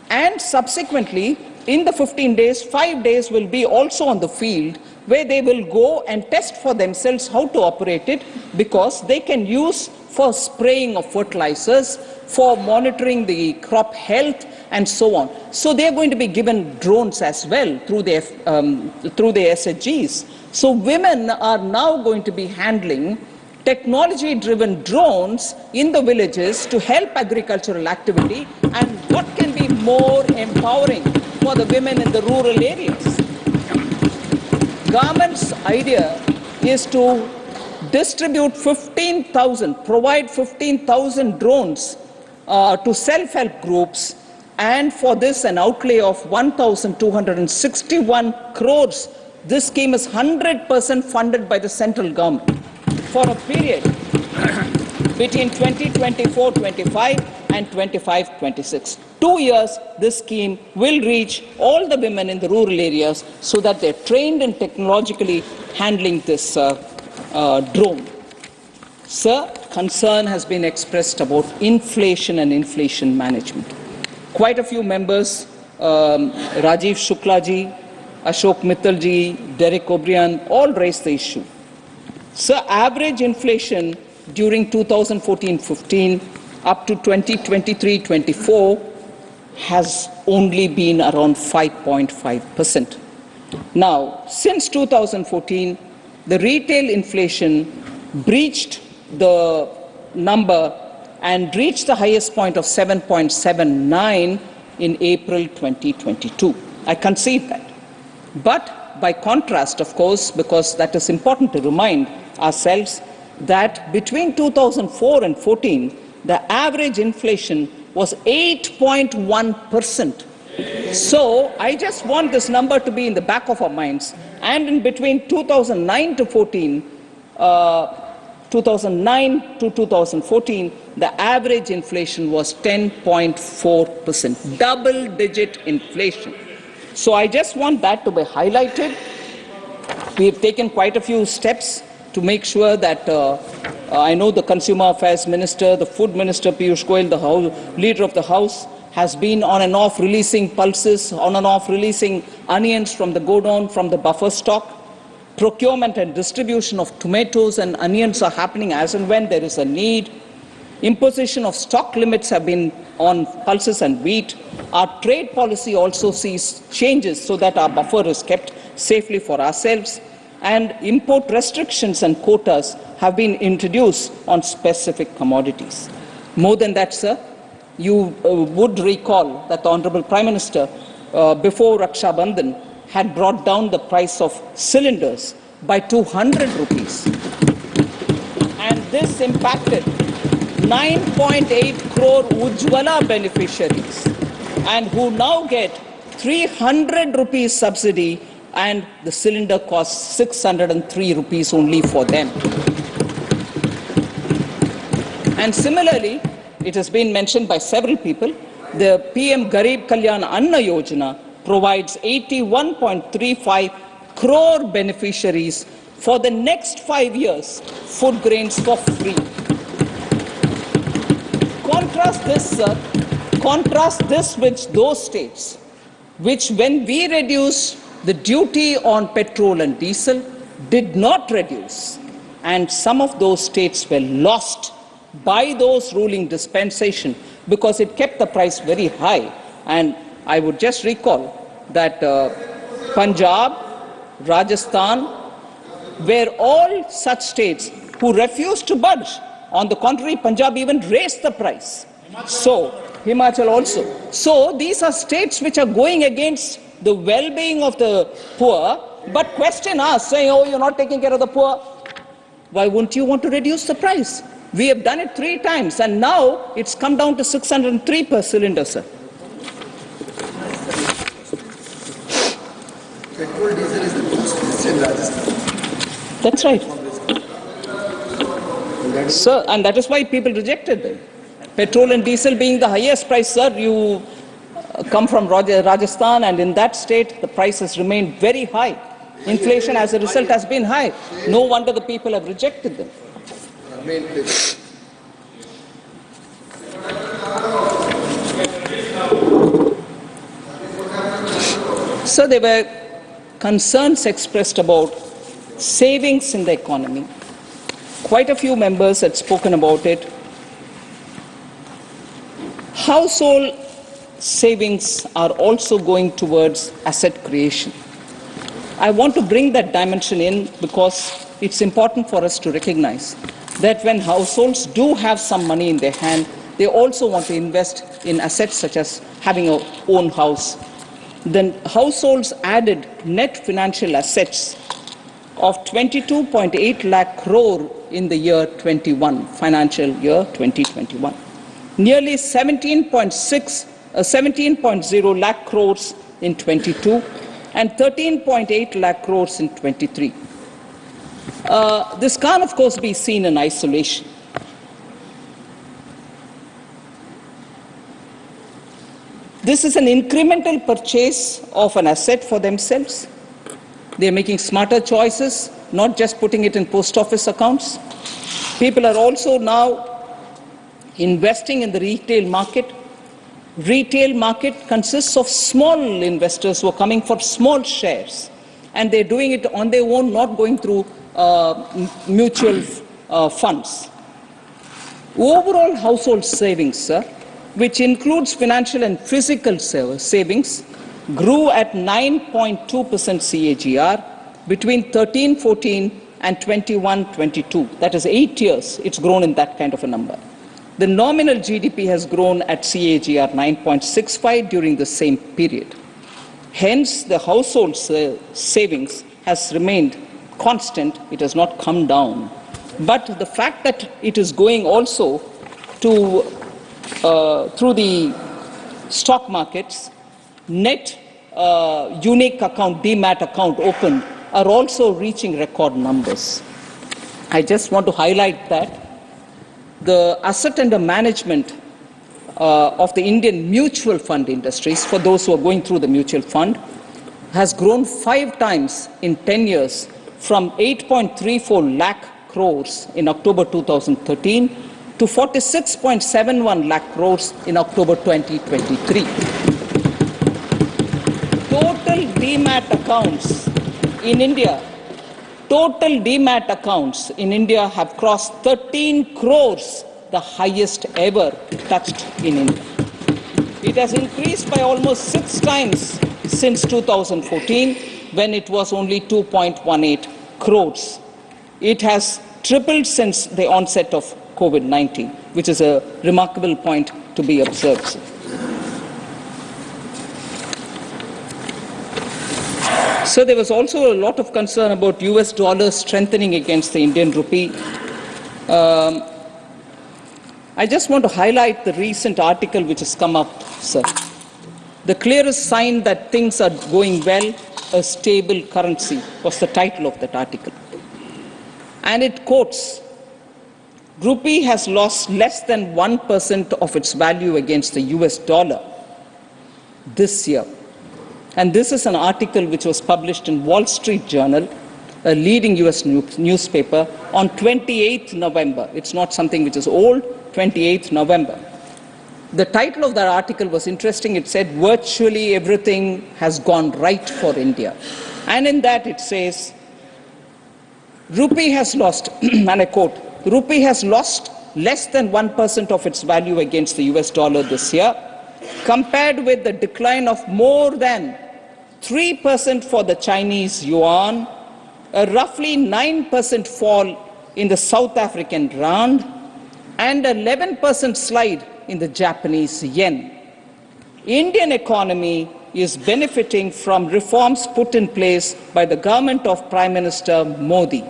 and subsequently in the 15 days, 5 days will be also on the field where they will go and test for themselves how to operate it, because they can use for spraying of fertilizers, for monitoring the crop health, and so on. So they are going to be given drones as well through the SHGs. So women are now going to be handling technology-driven drones in the villages to help agricultural activity, and what can be more empowering for the women in the rural areas? Government's idea is to distribute 15,000, provide 15,000 drones to self-help groups, and for this an outlay of 1,261 crores. This scheme is 100% funded by the central government for a period between 2024-25 and 25-26. 2 years, this scheme will reach all the women in the rural areas so that they're trained in technologically handling this drone. Sir, concern has been expressed about inflation and inflation management. Quite a few members, Rajiv Shuklaji, Ashok Mittalji, Derek O Brien, all raised the issue. Sir, average inflation during 2014-15 up to 2023-24 has only been around 5.5%. Now, since 2014, the retail inflation breached the number and reached the highest point of 7.79 in April 2022. I concede that. But by contrast, of course, because that is important to remind ourselves, that between 2004 and 14, the average inflation was 8.1%. So I just want this number to be in the back of our minds. And in between 2009 to 14, 2009 to 2014, the average inflation was 10.4%, double-digit inflation. So I just want that to be highlighted. We have taken quite a few steps to make sure that I know the Consumer Affairs Minister, the Food Minister Piyush Goyal, the Leader of the House, has been on and off releasing pulses, on and off releasing onions from the godown, from the buffer stock. Procurement and distribution of tomatoes and onions are happening as and when there is a need. Imposition of stock limits have been on pulses and wheat. Our trade policy also sees changes so that our buffer is kept safely for ourselves. And import restrictions and quotas have been introduced on specific commodities. More than that, sir, you would recall that the Honorable Prime Minister, before Raksha Bandhan, had brought down the price of cylinders by 200 rupees. And this impacted 9.8 crore Ujjwala beneficiaries, and who now get 300 rupees subsidy, and the cylinder costs 603 rupees only for them. And similarly, it has been mentioned by several people, the PM Garib Kalyan Anna Yojana provides 81.35 crore beneficiaries for the next 5 years food grains for free. contrast this, sir, contrast this with those states which, when we reduced the duty on petrol and diesel, did not reduce. And some of those states were lost by those ruling dispensation because it kept the price very high. And I would just recall that Punjab, Rajasthan were all such states who refused to budge. On the contrary, Punjab even raised the price. So, Himachal also. So, these are states which are going against the well-being of the poor, but question us, saying, oh, you're not taking care of the poor. Why wouldn't you want to reduce the price? We have done it 3 times, and now it's come down to 603 per cylinder, sir. Petrol, diesel is the most in Rajasthan. That's right. Sir, and that is why people rejected them. Petrol and diesel being the highest price, sir, you come from Rajasthan, and in that state, the price has remained very high. Inflation as a result has been high. No wonder the people have rejected them. So there were concerns expressed about savings in the economy. Quite a few members had spoken about it. Household savings are also going towards asset creation. I want to bring that dimension in because it's important for us to recognize that when households do have some money in their hand, they also want to invest in assets such as having a own house. Then households added net financial assets of 22.8 lakh crore in the year 21, financial year 2021. Nearly 17.0 lakh crores in 22 and 13.8 lakh crores in 23. This can't, of course, be seen in isolation. This is an incremental purchase of an asset for themselves. They are making smarter choices, not just putting it in post office accounts. People are also now investing in the retail market. Retail market consists of small investors who are coming for small shares, and they're doing it on their own, not going through mutual funds. Overall household savings, sir, which includes financial and physical savings, grew at 9.2% CAGR between 13-14 and 21-22. That is 8 years. It's grown in that kind of a number. The nominal GDP has grown at CAGR 9.65 during the same period. Hence, the household savings has remained constant. It has not come down. But the fact that it is going also to through the stock markets, net unique account, demat account opened are also reaching record numbers. I just want to highlight that the asset under management of the Indian mutual fund industries, for those who are going through the mutual fund, has grown 5 times in 10 years from 8.34 lakh crores in October 2013 to 46.71 lakh crores in October 2023. Total demat accounts in India, have crossed 13 crores, the highest ever touched in India. It has increased by almost 6 times since 2014, when it was only 2.18 crores. It has tripled since the onset of COVID-19, which is a remarkable point to be observed. So there was also a lot of concern about US dollar strengthening against the Indian rupee. I just want to highlight the recent article which has come up, sir. The clearest sign that things are going well, a stable currency, was the title of that article. And it quotes, rupee has lost less than 1% of its value against the US dollar this year. And this is an article which was published in Wall Street Journal, a leading US newspaper, on 28th November. It's not something which is old, 28th November. The title of that article was interesting. It said, virtually everything has gone right for India. And in that it says, rupee has lost, and I quote, rupee has lost less than 1% of its value against the US dollar this year, compared with the decline of more than 3% for the Chinese yuan, a roughly 9% fall in the South African rand, and an 11% slide in the Japanese yen. Indian economy is benefiting from reforms put in place by the government of Prime Minister Modi,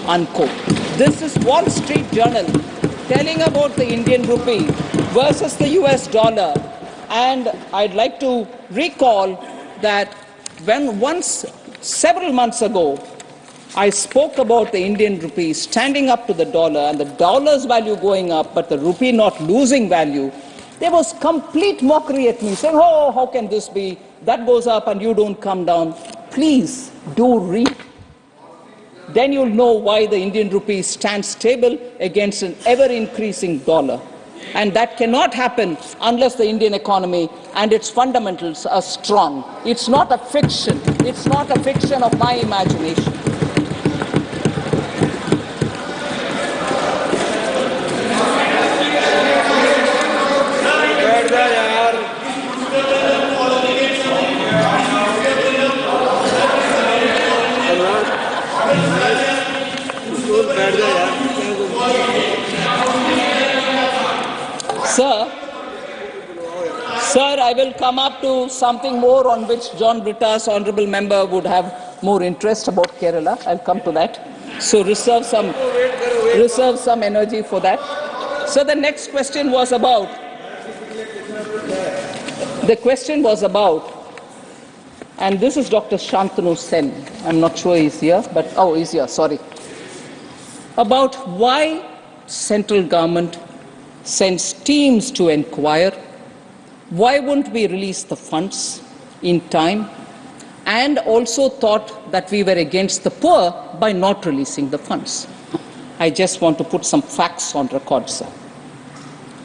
unquote. This is Wall Street Journal telling about the Indian rupee versus the US dollar. And I'd like to recall that several months ago, I spoke about the Indian rupee standing up to the dollar and the dollar's value going up, but the rupee not losing value. There was complete mockery at me, saying, oh, how can this be? That goes up and you don't come down. Please do read. Then you'll know why the Indian rupee stands stable against an ever-increasing dollar. And that cannot happen unless the Indian economy and its fundamentals are strong. It's not a fiction. It's not a fiction of my imagination. Sir, I will come up to something more on which John Britta's honourable member would have more interest about Kerala. I'll come to that. So reserve some energy for that. So the next question was about, and this is Dr. Shantanu Sen. I'm not sure he's here, but, oh, he's here, sorry. About why central government sends teams to inquire. Why wouldn't we release the funds in time? And also thought that we were against the poor by not releasing the funds. I just want to put some facts on record, sir.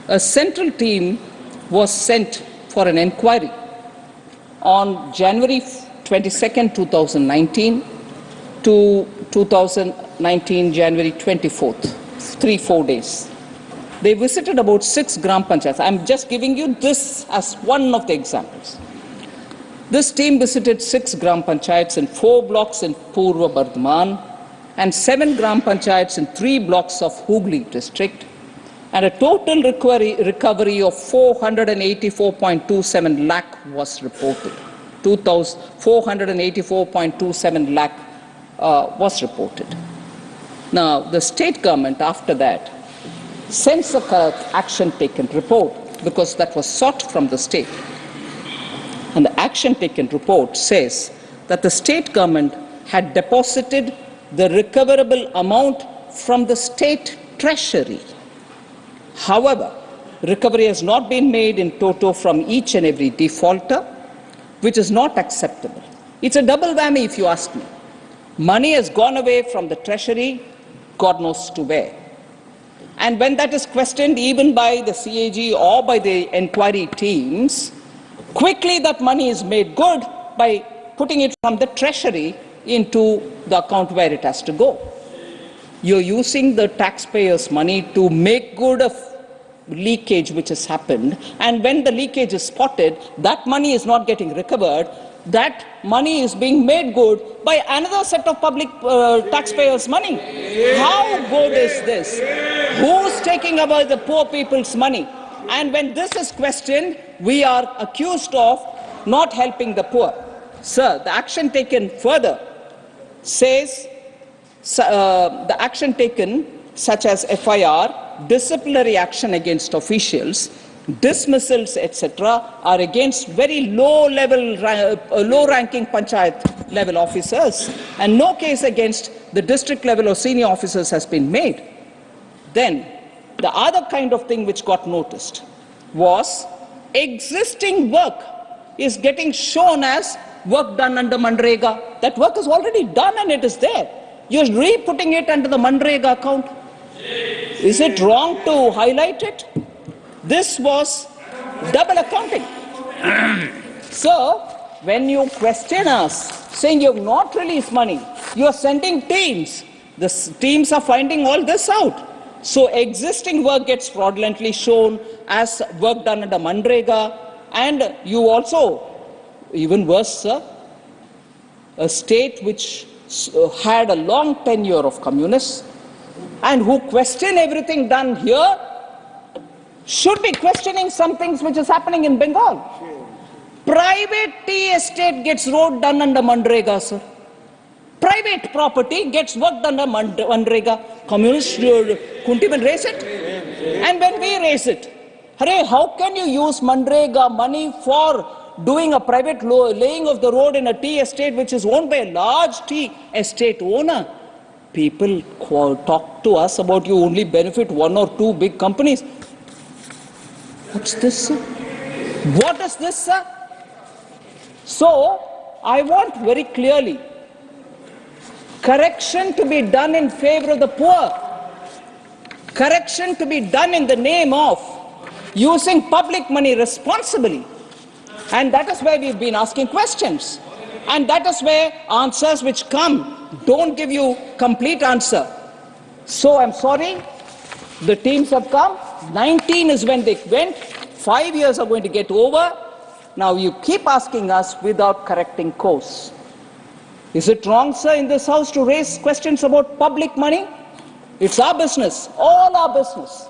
A central team was sent for an inquiry on January 22nd, 2019 to 2019, January 24th, 3-4 days. They visited about 6 gram panchayats. I'm just giving you this as one of the examples. This team visited 6 gram panchayats in 4 blocks in Purva Bardhaman and 7 gram panchayats in 3 blocks of Hooghly district, and a total recovery of 484.27 lakh was reported. 484.27 lakh was reported. Now, the state government after that sends a action taken report because that was sought from the state. And the action taken report says that the state government had deposited the recoverable amount from the state treasury. However, recovery has not been made in toto from each and every defaulter, which is not acceptable. It's a double whammy if you ask me. Money has gone away from the treasury, God knows to where. And when that is questioned even by the CAG or by the inquiry teams, quickly that money is made good by putting it from the treasury into the account where it has to go. You're using the taxpayers' money to make good a leakage which has happened, and when the leakage is spotted, that money is not getting recovered. That money is being made good by another set of public taxpayers' money. How good is this? Who's taking away the poor people's money? And when this is questioned, we are accused of not helping the poor. Sir, the action taken further says the action taken such as FIR, disciplinary action against officials, dismissals, etc., are against very low-ranking panchayat level officers, and no case against the district level or senior officers has been made. Then, the other kind of thing which got noticed was existing work is getting shown as work done under Manrega. That work is already done and it is there. You're re-putting it under the Manrega account. Is it wrong to highlight it? This was Double accounting. So, when you question us, saying you have not released money, you are sending teams. The teams are finding all this out. So, existing work gets fraudulently shown as work done under Manrega, and you also, even worse, sir, a state which had a long tenure of communists and who question everything done here should be questioning some things which is happening in Bengal. Private tea estate gets road done under Manrega, sir. Private property gets work done under Manrega. Communists couldn't even raise it. And when we raise it, hooray, how can you use Manrega money for doing a private laying of the road in a tea estate which is owned by a large tea estate owner? People talk to us about you only benefit one or two big companies. What's this, sir? What is this, sir? So, I want very clearly correction to be done in favor of the poor. Correction to be done in the name of using public money responsibly. And that is where we've been asking questions. And that is where answers which come don't give you complete answer. So I'm sorry, the teams have come. 19 is when they went. 5 years are going to get over. Now you keep asking us without correcting course. Is it wrong, sir, in this house to raise questions about public money? It's our business, all our business,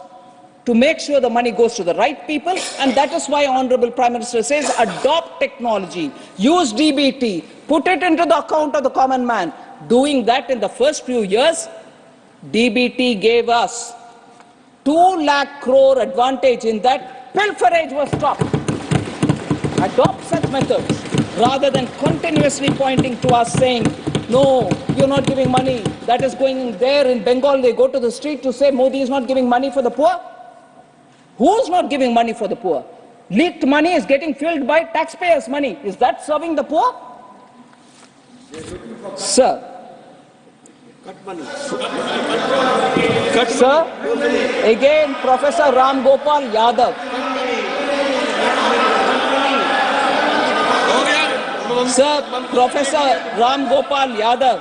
to make sure the money goes to the right people, and that is why Honorable Prime Minister says adopt technology, use DBT, put it into the account of the common man. Doing that in the first few years, DBT gave us 2 lakh crore advantage in that pilferage was stopped. Adopt such methods rather than continuously pointing to us saying, no, you're not giving money. That is going there in Bengal. They go to the street to say Modi is not giving money for the poor. Who's not giving money for the poor? Leaked money is getting filled by taxpayers' money. Is that serving the poor? Sir. Cut money. Sir, again Professor Ram Gopal Yadav. Sir, Professor Ram Gopal Yadav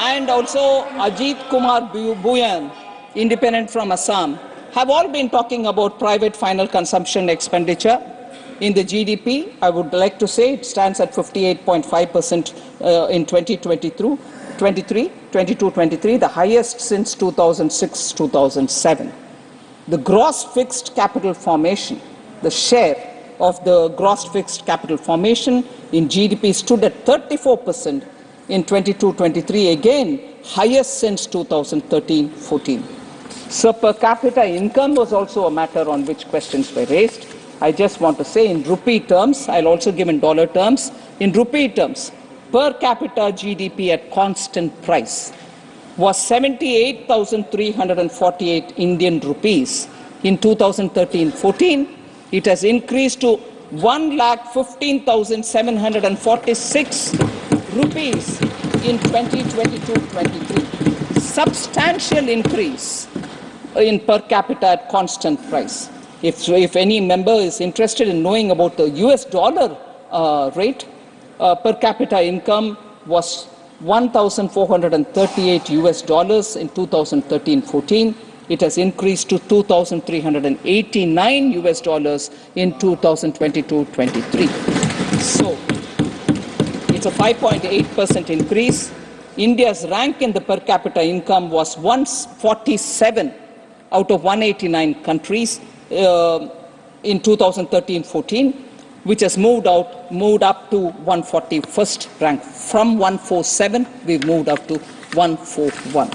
and also Ajit Kumar Bhuyan, independent from Assam, have all been talking about private final consumption expenditure in the GDP. I would like to say it stands at 58.5% in 22-23, the highest since 2006-2007. The gross fixed capital formation, the share of the gross fixed capital formation in GDP stood at 34% in 22-23, again highest since 2013-14. So per capita income was also a matter on which questions were raised. I just want to say in rupee terms, I'll also give in dollar terms, in rupee terms, per capita GDP at constant price was 78,348 Indian rupees in 2013-14. It has increased to 1,15,746 rupees in 2022-23. Substantial increase in per capita at constant price. If any member is interested in knowing about the US dollar rate, per capita income was $1,438 in 2013-14. It has increased to $2,389 in 2022-23. So it's a 5.8% increase. India's rank in the per capita income was 147 out of 189 countries in 2013-14, which has moved up to 141st rank. From 147, we've moved up to 141.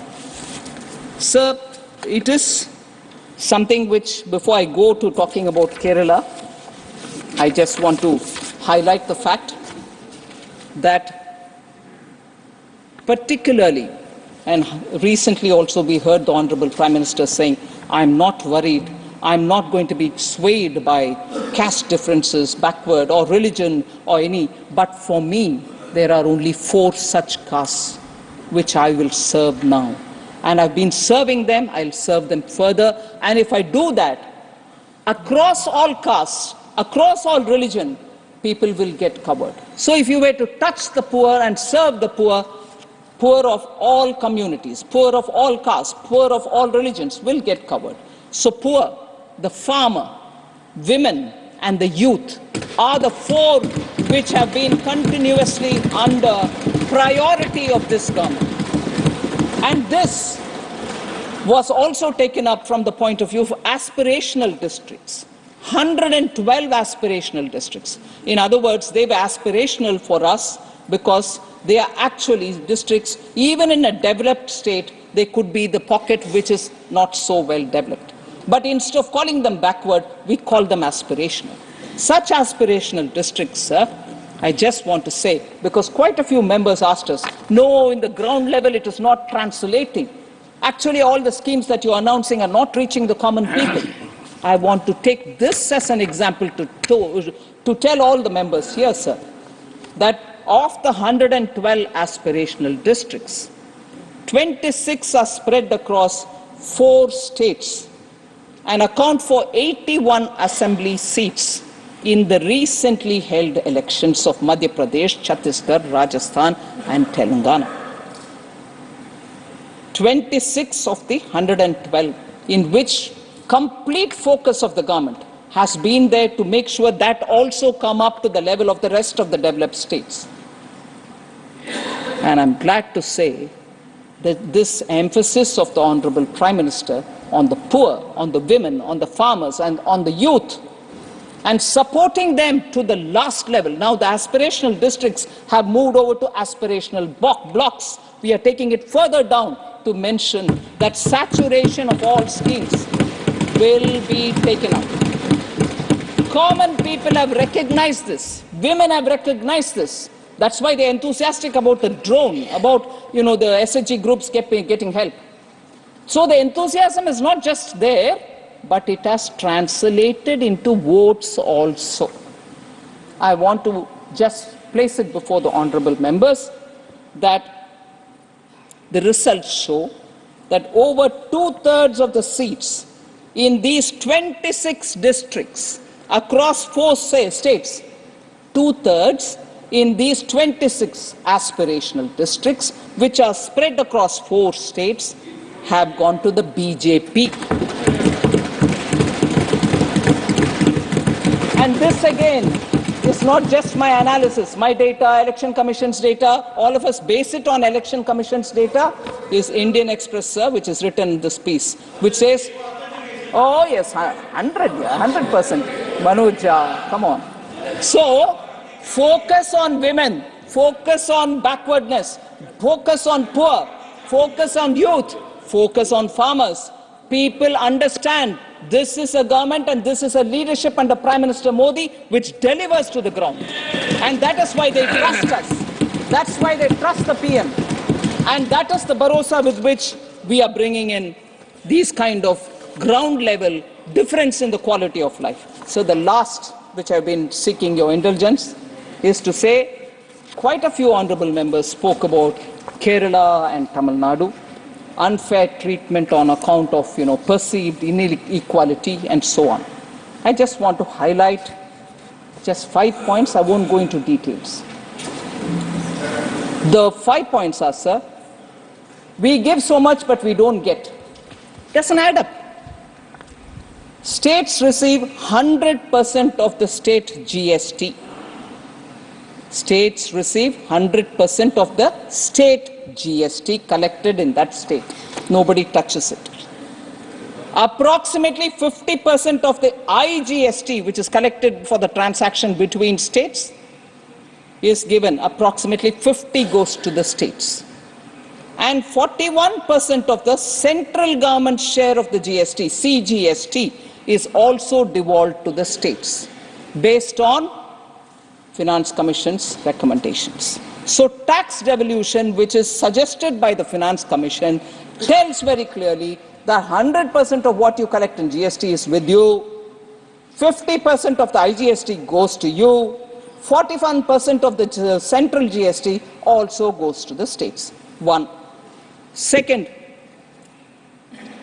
Sir, it is something which, before I go to talking about Kerala, I just want to highlight the fact that particularly, and recently also we heard the Honorable Prime Minister saying, I'm not worried, I'm not going to be swayed by caste differences, backward, or religion, or any, but for me, there are only 4 such castes which I will serve now. And I've been serving them, I'll serve them further, and if I do that, across all castes, across all religion, people will get covered. So if you were to touch the poor and serve the poor, poor of all communities, poor of all castes, poor of all religions will get covered. So poor, the farmer, women, and the youth are the four which have been continuously under priority of this government. And this was also taken up from the point of view of aspirational districts. 112 aspirational districts. In other words, they were aspirational for us because they are actually districts, even in a developed state, they could be the pocket which is not so well developed. But instead of calling them backward, we call them aspirational. Such aspirational districts, sir, I just want to say, because quite a few members asked us, no, in the ground level it is not translating. Actually, all the schemes that you are announcing are not reaching the common people. I want to take this as an example to tell all the members here, sir, that of the 112 aspirational districts, 26 are spread across 4 states and account for 81 assembly seats in the recently held elections of Madhya Pradesh, Chhattisgarh, Rajasthan, and Telangana. 26 of the 112, in which complete focus of the government has been there to make sure that also come up to the level of the rest of the developed states. And I'm glad to say that this emphasis of the Honorable Prime Minister on the poor, on the women, on the farmers, and on the youth, and supporting them to the last level. Now the aspirational districts have moved over to aspirational blocks. We are taking it further down to mention that saturation of all schemes will be taken up. Common people have recognized this. Women have recognized this. That's why they're enthusiastic about the drone, about, the SHG groups getting help. So the enthusiasm is not just there, but it has translated into votes also. I want to just place it before the honorable members that the results show that over 2/3 of the seats in these 26 districts across 4 states, 2/3 in these 26 aspirational districts, which are spread across 4 states, have gone to the BJP. And this again is not just my analysis, my data, Election Commission's data, all of us base it on Election Commission's data, is Indian Express, sir, which is written in this piece, which says, oh yes, 100%, Manoj, come on. So, focus on women, focus on backwardness, focus on poor, focus on youth, focus on farmers. People understand this is a government and this is a leadership under Prime Minister Modi which delivers to the ground. And that is why they trust us. That's why they trust the PM. And that is the bharosa with which we are bringing in these kind of ground level difference in the quality of life. So the last, which I've been seeking your indulgence, is to say quite a few honorable members spoke about Kerala and Tamil Nadu, unfair treatment on account of perceived inequality and so on. I just want to highlight just 5 points. I won't go into details. The 5 points are, sir, we give so much but we don't get. Doesn't add up. States receive 100% of the state GST. States receive 100% of the state GST collected in that state. Nobody touches it. Approximately 50% of the IGST, which is collected for the transaction between states, is given. Approximately 50 goes to the states. And 41% of the central government share of the GST, CGST, is also devolved to the states based on Finance Commission's recommendations. So tax devolution, which is suggested by the Finance Commission, tells very clearly that 100% of what you collect in GST is with you, 50% of the IGST goes to you, 41% of the central GST also goes to the states. One. Second,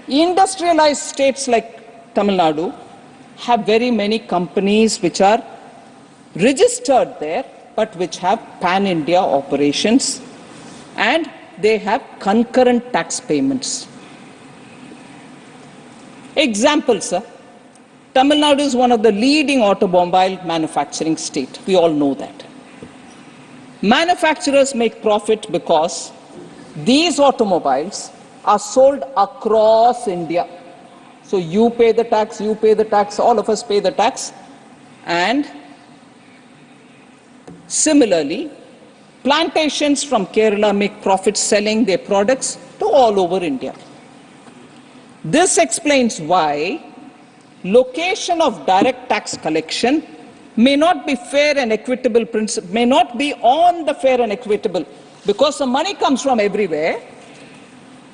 industrialized states like Tamil Nadu have very many companies which are registered there, but which have pan-India operations, and they have concurrent tax payments. Example, sir. Tamil Nadu is one of the leading automobile manufacturing states. We all know that. Manufacturers make profit because these automobiles are sold across India. So you pay the tax, all of us pay the tax. And similarly, plantations from Kerala make profits selling their products to all over India. This explains why location of direct tax collection may not be fair and equitable principle, may not be on the fair and equitable, because the money comes from everywhere,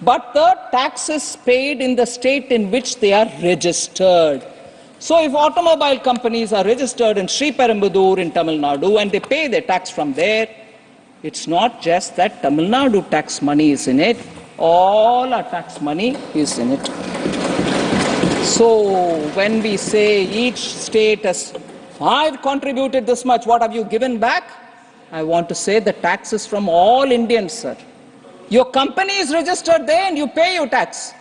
but the tax is paid in the state in which they are registered. So if automobile companies are registered in Sri Perumbudur in Tamil Nadu and they pay their tax from there, it's not just that Tamil Nadu tax money is in it, all our tax money is in it. So when we say each state has, I've contributed this much, what have you given back? I want to say the tax is from all Indians, sir. Your company is registered there and you pay your tax.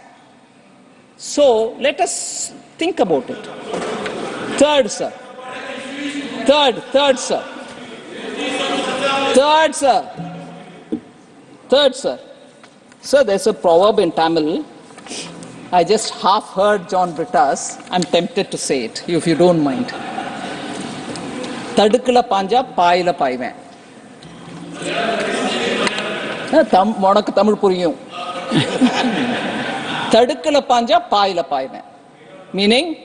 So let us think about it. Third, sir. Third, sir. Sir, there's a proverb in Tamil. I just half heard John Britta's. I'm tempted to say it, if you don't mind. Tadukala panja paayila paiven. Monakku Tamil puriyum. Tadukala panja paayila paiven. Meaning,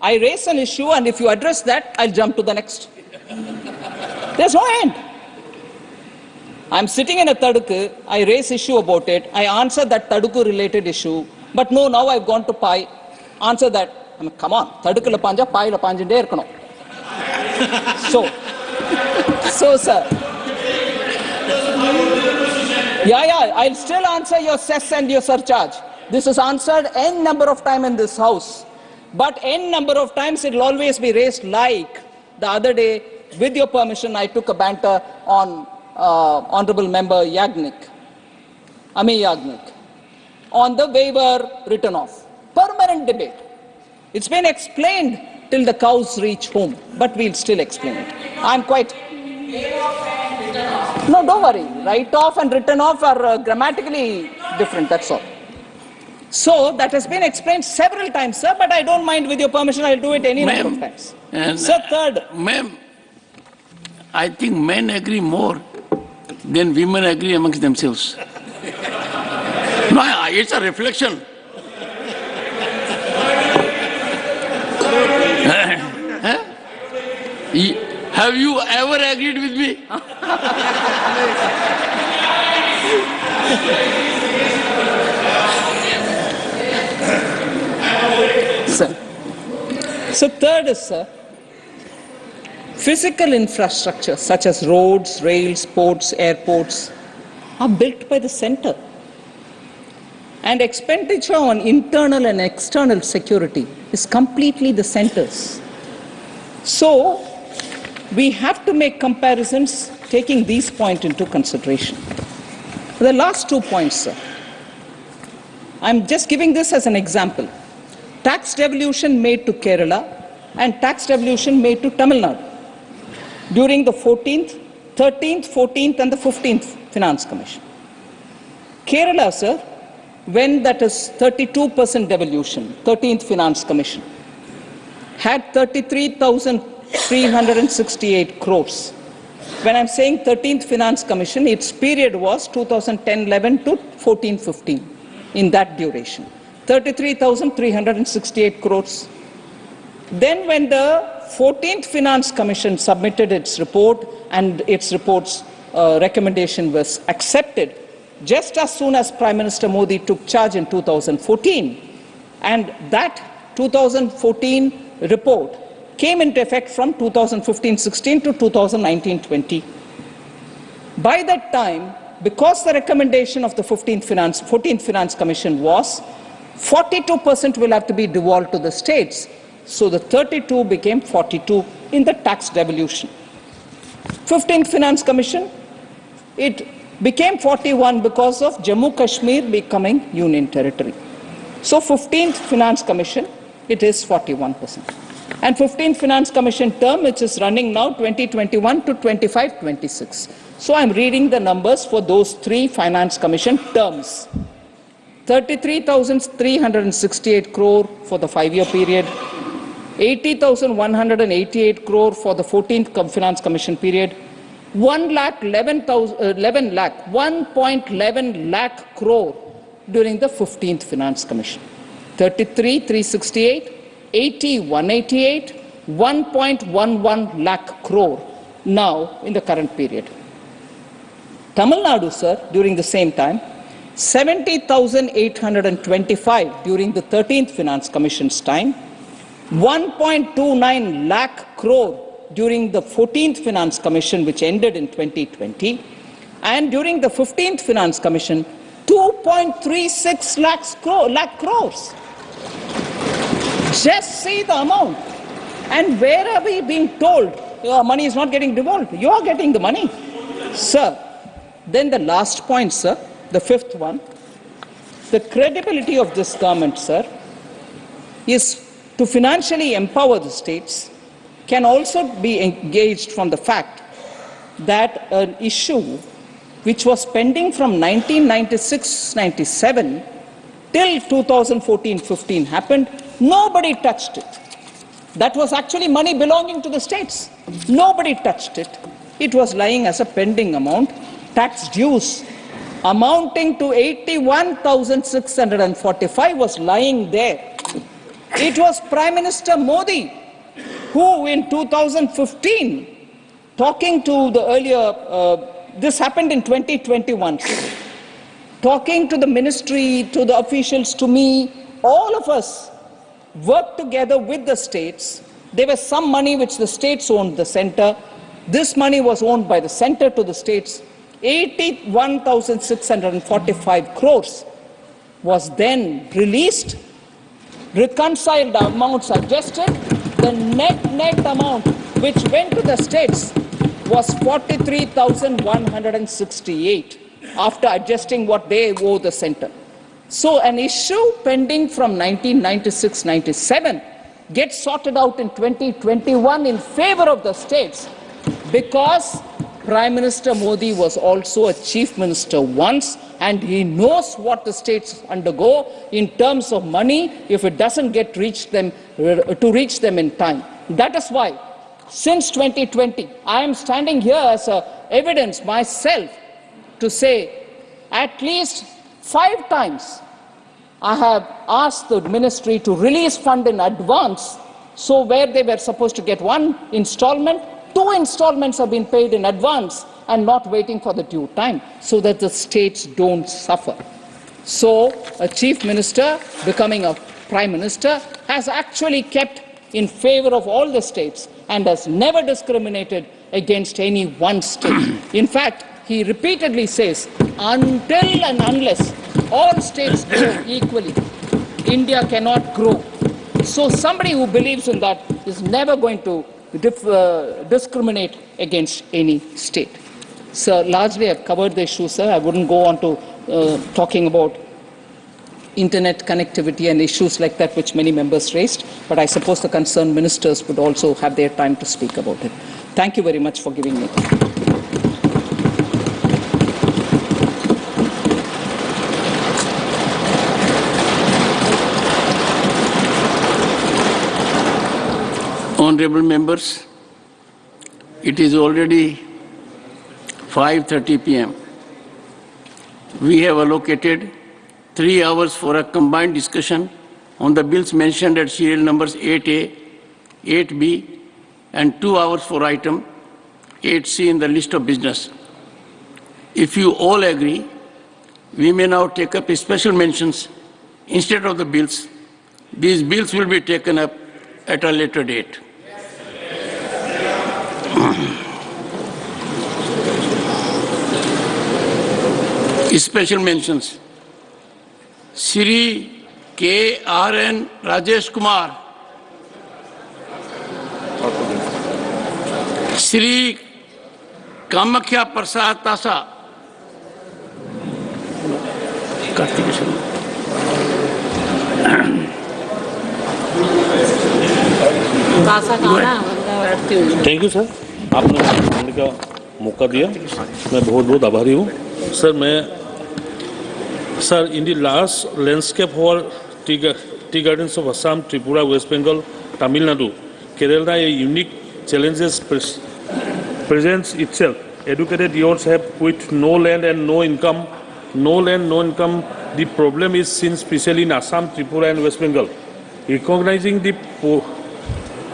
I raise an issue and if you address that, I'll jump to the next. There's no end. I'm sitting in a Tadukku, I raise issue about it, I answer that Tadukku related issue, but no, now I've gone to Pai, answer that. I mean, come on, Tadukku la panja, Pai la panjinde irukano. So sir. Yeah, I'll still answer your cess and your surcharge. This is answered n number of times in this house. But n number of times it will always be raised, like the other day, with your permission, I took a banter on Honorable Member Yagnik, on the waiver written off. Permanent debate. It's been explained till the cows reach home, but we'll still explain it. I'm quite... No, don't worry. Write off and written off are grammatically different, that's all. So, that has been explained several times, sir, but I don't mind. With your permission, I'll do it any number of times. Sir, third. Ma'am, I think men agree more than women agree amongst themselves. No, it's a reflection. Have you ever agreed with me? Sir. So third is, sir, physical infrastructure such as roads, rails, ports, airports are built by the center. And expenditure on internal and external security is completely the center's. So we have to make comparisons taking these points into consideration. The last 2 points, sir. I'm just giving this as an example. Tax devolution made to Kerala and tax devolution made to Tamil Nadu during the 14th, 13th, 14th and the 15th Finance Commission. Kerala, sir, when that is 32% devolution, 13th Finance Commission, had 33,368 crores. When I'm saying 13th Finance Commission, its period was 2010-11 to 14-15 in that duration. 33,368 crores. Then when the 14th Finance Commission submitted its report and its report's recommendation was accepted, just as soon as Prime Minister Modi took charge in 2014, and that 2014 report came into effect from 2015-16 to 2019-20. By that time, because the recommendation of the 14th Finance Commission was 42% will have to be devolved to the states, So the 32 became 42 in the tax devolution. 15th Finance Commission, it became 41 because of Jammu Kashmir becoming union territory. So 15th Finance Commission, it is 41%. And 15th Finance Commission term, which is running now 2021 to 25-26. So I'm reading the numbers for those three Finance Commission terms. 33,368 crore for the 5-year period, 80,188 crore for the 14th Finance Commission period, 1.11 lakh crore during the 15th Finance Commission. 33,368, 80,188, 1.11 lakh crore now in the current period. Tamil Nadu, sir, during the same time, 70,825 during the 13th Finance Commission's time, 1.29 lakh crore during the 14th Finance Commission, which ended in 2020, and during the 15th Finance Commission, 2.36 lakh crores. Just see the amount. And where are we being told your money is not getting devolved? You are getting the money, sir. Then the last point, sir, the fifth one, the credibility of this government, sir, is to financially empower the states, can also be engaged from the fact that an issue which was pending from 1996-97 till 2014-15 happened, nobody touched it. That was actually money belonging to the states. Nobody touched it. It was lying as a pending amount, tax dues amounting to 81,645 was lying there. It was Prime Minister Modi who in 2015, talking to the earlier, this happened in 2021, talking to the ministry, to the officials, to me, all of us worked together with the states. There was some money which the states owned the center. This money was owned by the center to the states. 81,645 crores was then released, reconciled amounts adjusted. The net amount which went to the states was 43,168 after adjusting what they owe the center. So an issue pending from 1996-97 gets sorted out in 2021 in favor of the states because Prime Minister Modi was also a chief minister once, and he knows what the states undergo in terms of money if it doesn't get reach them in time. That is why, since 2020, I am standing here as evidence myself to say at least 5 times I have asked the ministry to release fund in advance, so where they were supposed to get 1 installment, 2 installments have been paid in advance and not waiting for the due time, so that the states don't suffer. So a chief minister becoming a prime minister has actually kept in favor of all the states and has never discriminated against any one state. In fact, he repeatedly says, until and unless all states grow equally, India cannot grow. So somebody who believes in that is never going to discriminate against any state. So largely I've covered the issue, sir. I wouldn't go on to talking about internet connectivity and issues like that which many members raised, but I suppose the concerned ministers would also have their time to speak about it. Thank you very much for giving me. Honorable members, it is already 5:30 p.m. We have allocated 3 hours for a combined discussion on the bills mentioned at serial numbers 8A, 8B, and 2 hours for item 8C in the list of business. If you all agree, we may now take up special mentions instead of the bills. These bills will be taken up at a later date. Special mentions. Shri K.R.N. Rajesh Kumar. Shri Kamakhya Prasad तासा thank you sir, आपने बोलने का मौका दिया, मैं बहुत बहुत आभारी हूँ sir. Sir in the last landscape for tea gardens of Assam, Tripura, west Bengal, Tamil Nadu, Kerala, a unique challenges presents itself. Educated youths have with no land and no income. The problem is seen especially in Assam, Tripura and West Bengal. Recognizing the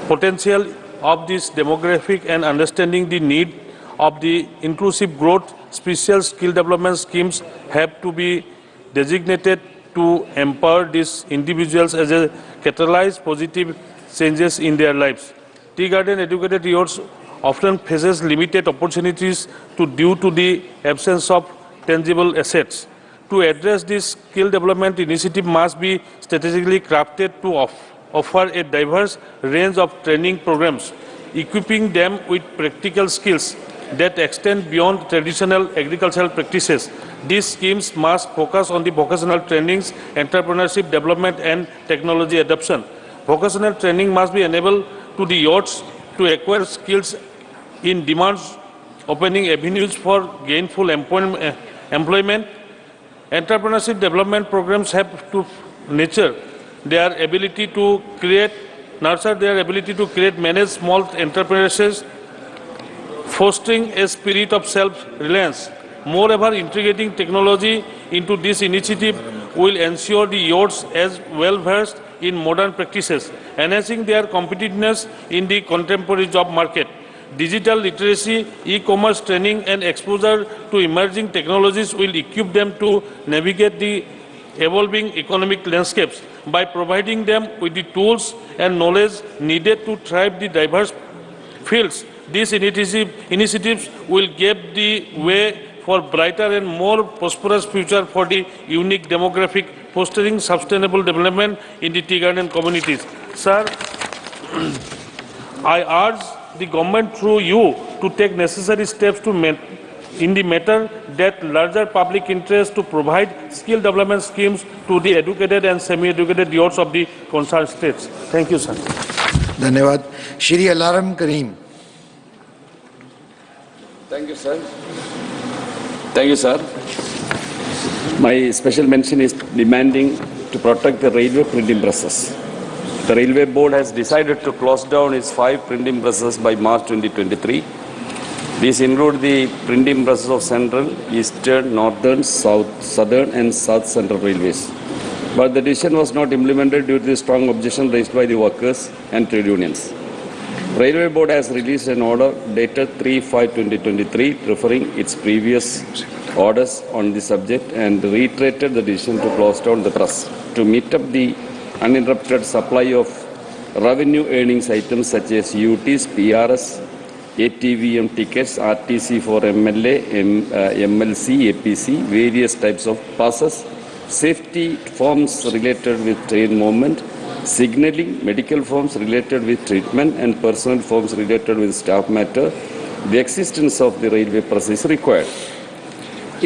potential of this demographic and understanding the need of the inclusive growth, special skill development schemes have to be designated to empower these individuals as a catalyze positive changes in their lives. Tea garden educated youths often faces limited opportunities due to the absence of tangible assets. To address this, skill development initiative must be strategically crafted to offer a diverse range of training programs, equipping them with practical skills that extend beyond traditional agricultural practices. These schemes must focus on the vocational trainings, entrepreneurship development and technology adoption. Vocational training must be enabled to the youths to acquire skills in demands, opening avenues for gainful employment. Entrepreneurship development programs have to nurture their ability to create, manage small enterprises, fostering a spirit of self-reliance. Moreover, integrating technology into this initiative will ensure the youths as well-versed in modern practices, enhancing their competitiveness in the contemporary job market. Digital literacy, e-commerce training and exposure to emerging technologies will equip them to navigate the evolving economic landscapes by providing them with the tools and knowledge needed to thrive the diverse fields. These initiatives will give the way for brighter and more prosperous future for the unique demographic, fostering sustainable development in the tea garden communities. Sir, I urge the government through you to take necessary steps in the matter that larger public interest to provide skill development schemes to the educated and semi-educated youths of the concerned states. Thank you, sir. धन्यवाद. Shri Alaram Karim. Thank you, sir. Thank you, sir. My special mention is demanding to protect the railway printing presses. The Railway Board has decided to close down its 5 printing presses by March 2023. These include the printing presses of Central, Eastern, Northern, Southern and South Central Railways. But the decision was not implemented due to the strong objection raised by the workers and trade unions. Railway Board has released an order dated 3/5/2023 referring its previous orders on the subject and reiterated the decision to close down the press to meet up the uninterrupted supply of revenue earnings items such as UTs, PRS, ATVM tickets, RTC for MLA, MLC, APC, various types of passes, safety forms related with train movement, signaling, medical forms related with treatment and personal forms related with staff matter. The existence of the railway press is required.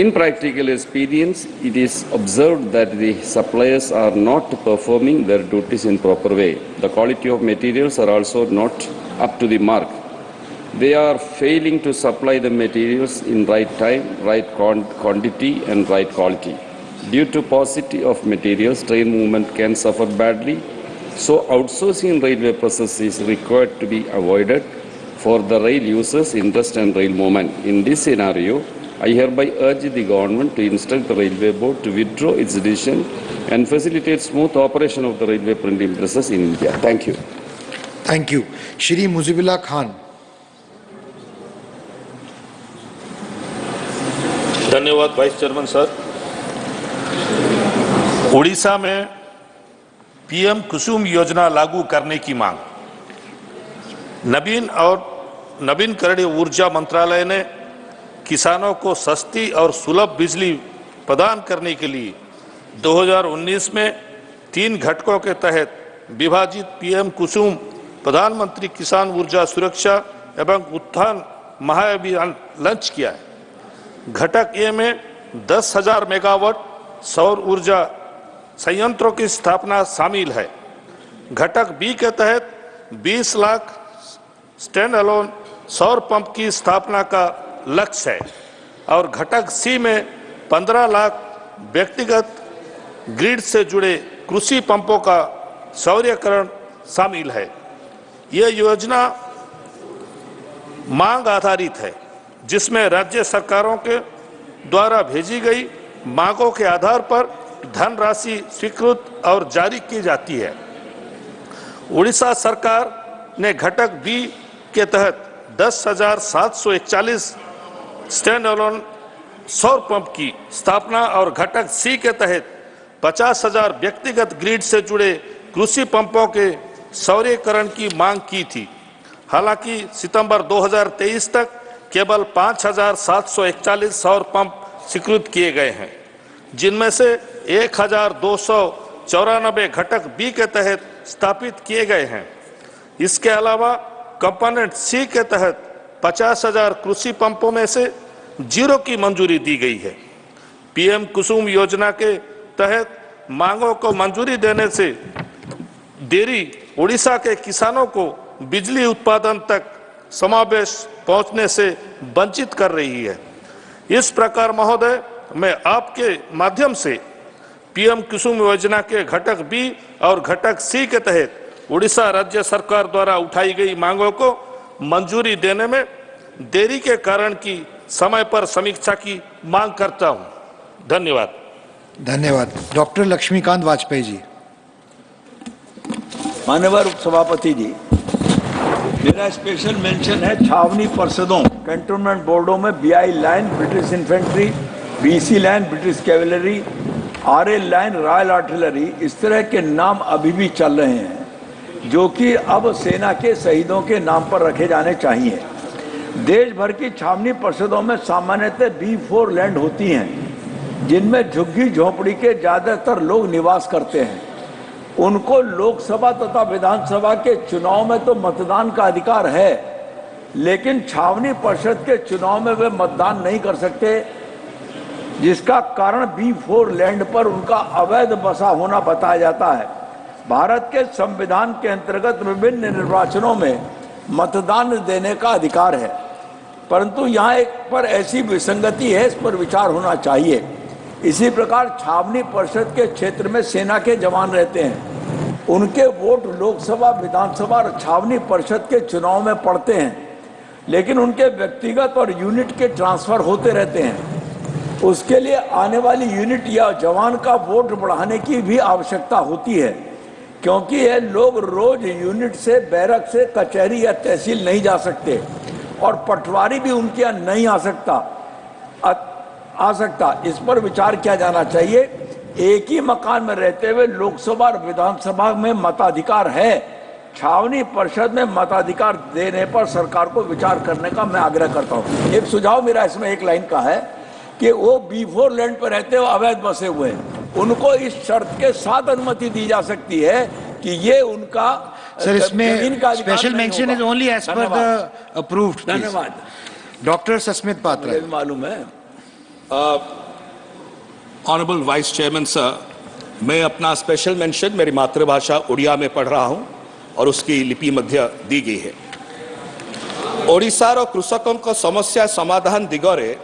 In practical experience, it is observed that the suppliers are not performing their duties in proper way. The quality of materials are also not up to the mark. They are failing to supply the materials in right time, right quantity and right quality. Due to paucity of materials, train movement can suffer badly. So outsourcing railway presses is required to be avoided for the rail users' interest and rail movement. In this scenario, I hereby urge the government to instruct the Railway Board to withdraw its decision and facilitate smooth operation of the railway printing presses in India. Thank you. Thank you. Shri Muzibullah Khan. धन्यवाद vice chairman sir. Orissa में PM कुसुम योजना लागू करने की मांग। नवीनकरणीय ऊर्जा मंत्रालय ने किसानों को सस्ती और सुलभ बिजली प्रदान करने के लिए 2019 में 3 घटकों के तहत विभाजित पीएम कुसुम प्रधानमंत्री किसान ऊर्जा सुरक्षा एवं उत्थान महाअभियान लॉन्च किया है। घटक ए में 10,000 मेगावाट सौर ऊर्जा संयंत्रों की स्थापना शामिल है। घटक बी के तहत 20 लाख स्टैंड अलोन सौर पंप की स्थापना का लक्ष्य है और घटक सी में 15 लाख व्यक्तिगत ग्रिड से जुड़े कृषि पंपों का सौर्यकरण शामिल है। यह योजना मांग आधारित है, जिसमें राज्य सरकारों के द्वारा भेजी गई मांगों के आधार पर धनराशि स्वीकृत और जारी की जाती है। उड़ीसा सरकार ने घटक बी के तहत 10,741 स्टैंड अलोन सौर पंप की स्थापना और घटक सी के तहत 50,000 व्यक्तिगत ग्रिड से जुड़े कृषि पंपों के सौर्यकरण की मांग की थी। हालांकि सितंबर 2023 तक केवल 5,741 सौर पंप स्वीकृत किए गए हैं, जिनमें से 1,294 घटक बी के तहत स्थापित किए गए हैं। इसके अलावा कंपोनेंट सी के तहत 50,000 कृषि पंपों में से 0 की मंजूरी दी गई है। पीएम कुसुम योजना के तहत मांगों को मंजूरी देने से देरी उड़ीसा के किसानों को बिजली उत्पादन तक समावेश पहुंचने से वंचित कर रही है। इस प्रकार महोदय, मैं आपके माध्यम से पीएम कुसुम योजना के घटक बी और घटक सी के तहत उड़ीसा राज्य सरकार द्वारा उठाई गई मांगों को मंजूरी देने में देरी के कारण की समय पर समीक्षा की मांग करता हूं। धन्यवाद। धन्यवाद। डॉक्टर लक्ष्मीकांत वाजपेयी जी। माननीय उपसभापति जी, मेरा स्पेशल मेंशन है छावनी परिषदों, कैंटोनमेंट बोर्डों में BI line British infantry, BC line British cavalry, RL line royal artillery, इस तरह के नाम अभी भी चल रहे हैं, जो कि अब सेना के शहीदों के नाम पर रखे जाने चाहिए। देश भर की छावनी परिषदों में सामान्यतः B4 लैंड होती हैं, जिनमें झुग्गी झोपड़ी के ज्यादातर लोग निवास करते हैं। उनको लोकसभा तथा विधानसभा के चुनाव में तो मतदान का अधिकार है, लेकिन छावनी परिषद के चुनाव में वे मतदान नहीं कर सकते, जिसका कारण B4 लैंड पर उनका अवैध बसा होना बताया जाता है। भारत के संविधान के अंतर्गत विभिन्न निर्वाचनों में मतदान देने का अधिकार है, परंतु यहाँ एक पर ऐसी विसंगति है, इस पर विचार होना चाहिए। इसी प्रकार छावनी परिषद के क्षेत्र में सेना के जवान रहते हैं, उनके वोट लोकसभा, विधानसभा और छावनी परिषद के चुनाव में पड़ते हैं, लेकिन उनके व्यक्तिगत और यूनिट के ट्रांसफर होते रहते हैं। उसके लिए आने वाली यूनिट या जवान का वोट बढ़ाने की भी आवश्यकता होती है, क्योंकि ये लोग रोज यूनिट से, बैरक से कचहरी या तहसील नहीं जा सकते और पटवारी भी उनके यहाँ नहीं आ सकता। इस पर विचार किया जाना चाहिए। एक ही मकान में रहते हुए लोकसभा और विधानसभा में मताधिकार है, छावनी परिषद में मताधिकार देने पर सरकार को विचार करने का मैं आग्रह करता हूँ। एक सुझाव मेरा इसमें एक लाइन का है कि वो B4 लैंड पर रहते हुए अवैध बसे हुए हैं, उनको इस शर्त के साथ अनुमति दी जा सकती है कि ये उनका सर, इसमें special mention is only as per the approved. धन्यवाद। डॉक्टर सस्मित पात्रा। मालूम है। ऑनरेबल वाइस चेयरमैन सर, मैं अपना स्पेशल मेंशन मेरी मातृभाषा उड़िया में पढ़ रहा हूं और उसकी लिपि मध्य दी गई है। ओडिशार कृषकों समस्या समाधान दिगरे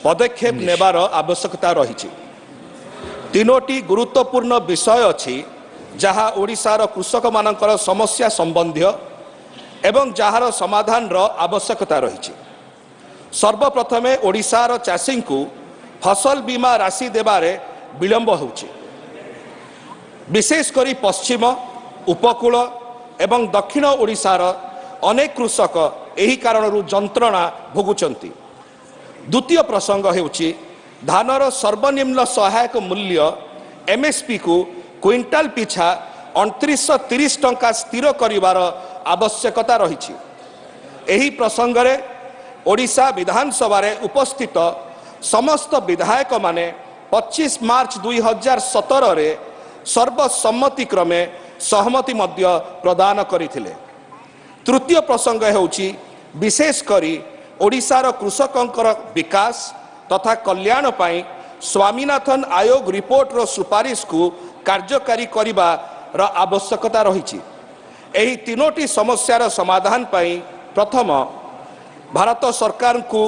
पदक्षेप नेबार आवश्यकता रही। तीनोटी गुरुत्वपूर्ण विषय अच्छी जहाँ ओडिशार कृषक मानकर समस्या संबंधी एवं जार समाधान आवश्यकता रही। सर्वप्रथमे ओडिशार चाषी को फसल बीमा राशि देबारे विलंब होउछि। विशेषकर पश्चिम, उपकूल एवं दक्षिण ओडिशार अनेक कृषक एही कारणरू जंत्रणा भोगुचंती। द्वितीय प्रसंग हेउछि धानर सर्वनिम्न सहायक मूल्य MSP को क्विंटाल पिछा 2930 टंका स्थिर करिवार आवश्यकता रही। एही प्रसंग रे ओडिशा विधानसभा रे उपस्थित समस्त विधायक माने 25 मार्च 2017 रे सर्वसम्मति क्रमे सहमति मध्य प्रदान करिथिले। तृतीय प्रसंग हेउछि विशेष करी ओडिशार कृषकंकर विकास तथा कल्याण पाई स्वामीनाथन आयोग रिपोर्ट रो सुपारिश को कार्यकारी करिबार आवश्यकता रही। एही तीनोटी समस्यार समाधान पाई प्रथम भारत सरकार को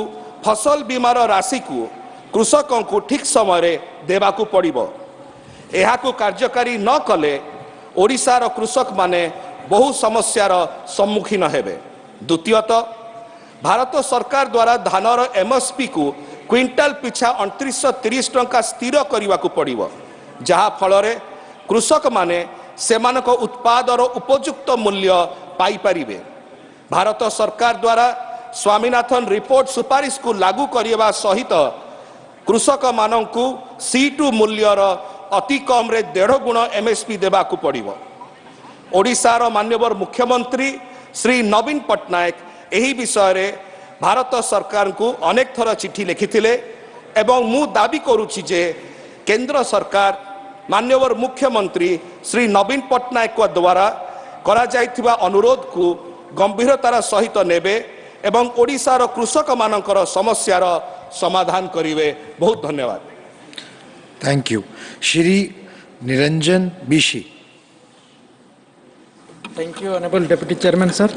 फसल बीमार राशि को कृषकों को ठीक समय देवाकू पड़िबो। एहाकू कार्यकारी न कले ओडिशार कृषक माने बहु समस्यार सम्मुखीन हेबे। द्वितीयतः भारत सरकार द्वारा धानर एमएसपी को क्विंटाल पिछा 2930 टंका स्थिर करने को पड़िबो, जहा फलरे कृषक माने सेमानक उत्पादर उपयुक्त मूल्य पाई परिबे। भारत सरकार द्वारा स्वामीनाथन रिपोर्ट सुपारिश को लागू करने सहित कृषक मानकू C2 मूल्यर अति कम रे 1.5 गुण एमएसपी देवाकू पड़िबो। ओडिशार माननीय मुख्यमंत्री श्री नवीन पट्टनायक एही विषय रे भारत सरकार को अनेक थर चिठी लिखिथिले एवं मु दाबी करूछि जे केंद्र सरकार माननीय मुख्यमंत्री श्री नवीन पट्टनायक द्वारा करा जाइथिबा अनुरोध को गंभीरतार सहित नेबे एवं ओडिशार कृषक मानकर समस्यार समाधान करिवे। बहुत धन्यवाद। Thank you. Shri Niranjan Bishi. Thank you, Honorable Deputy Chairman, sir.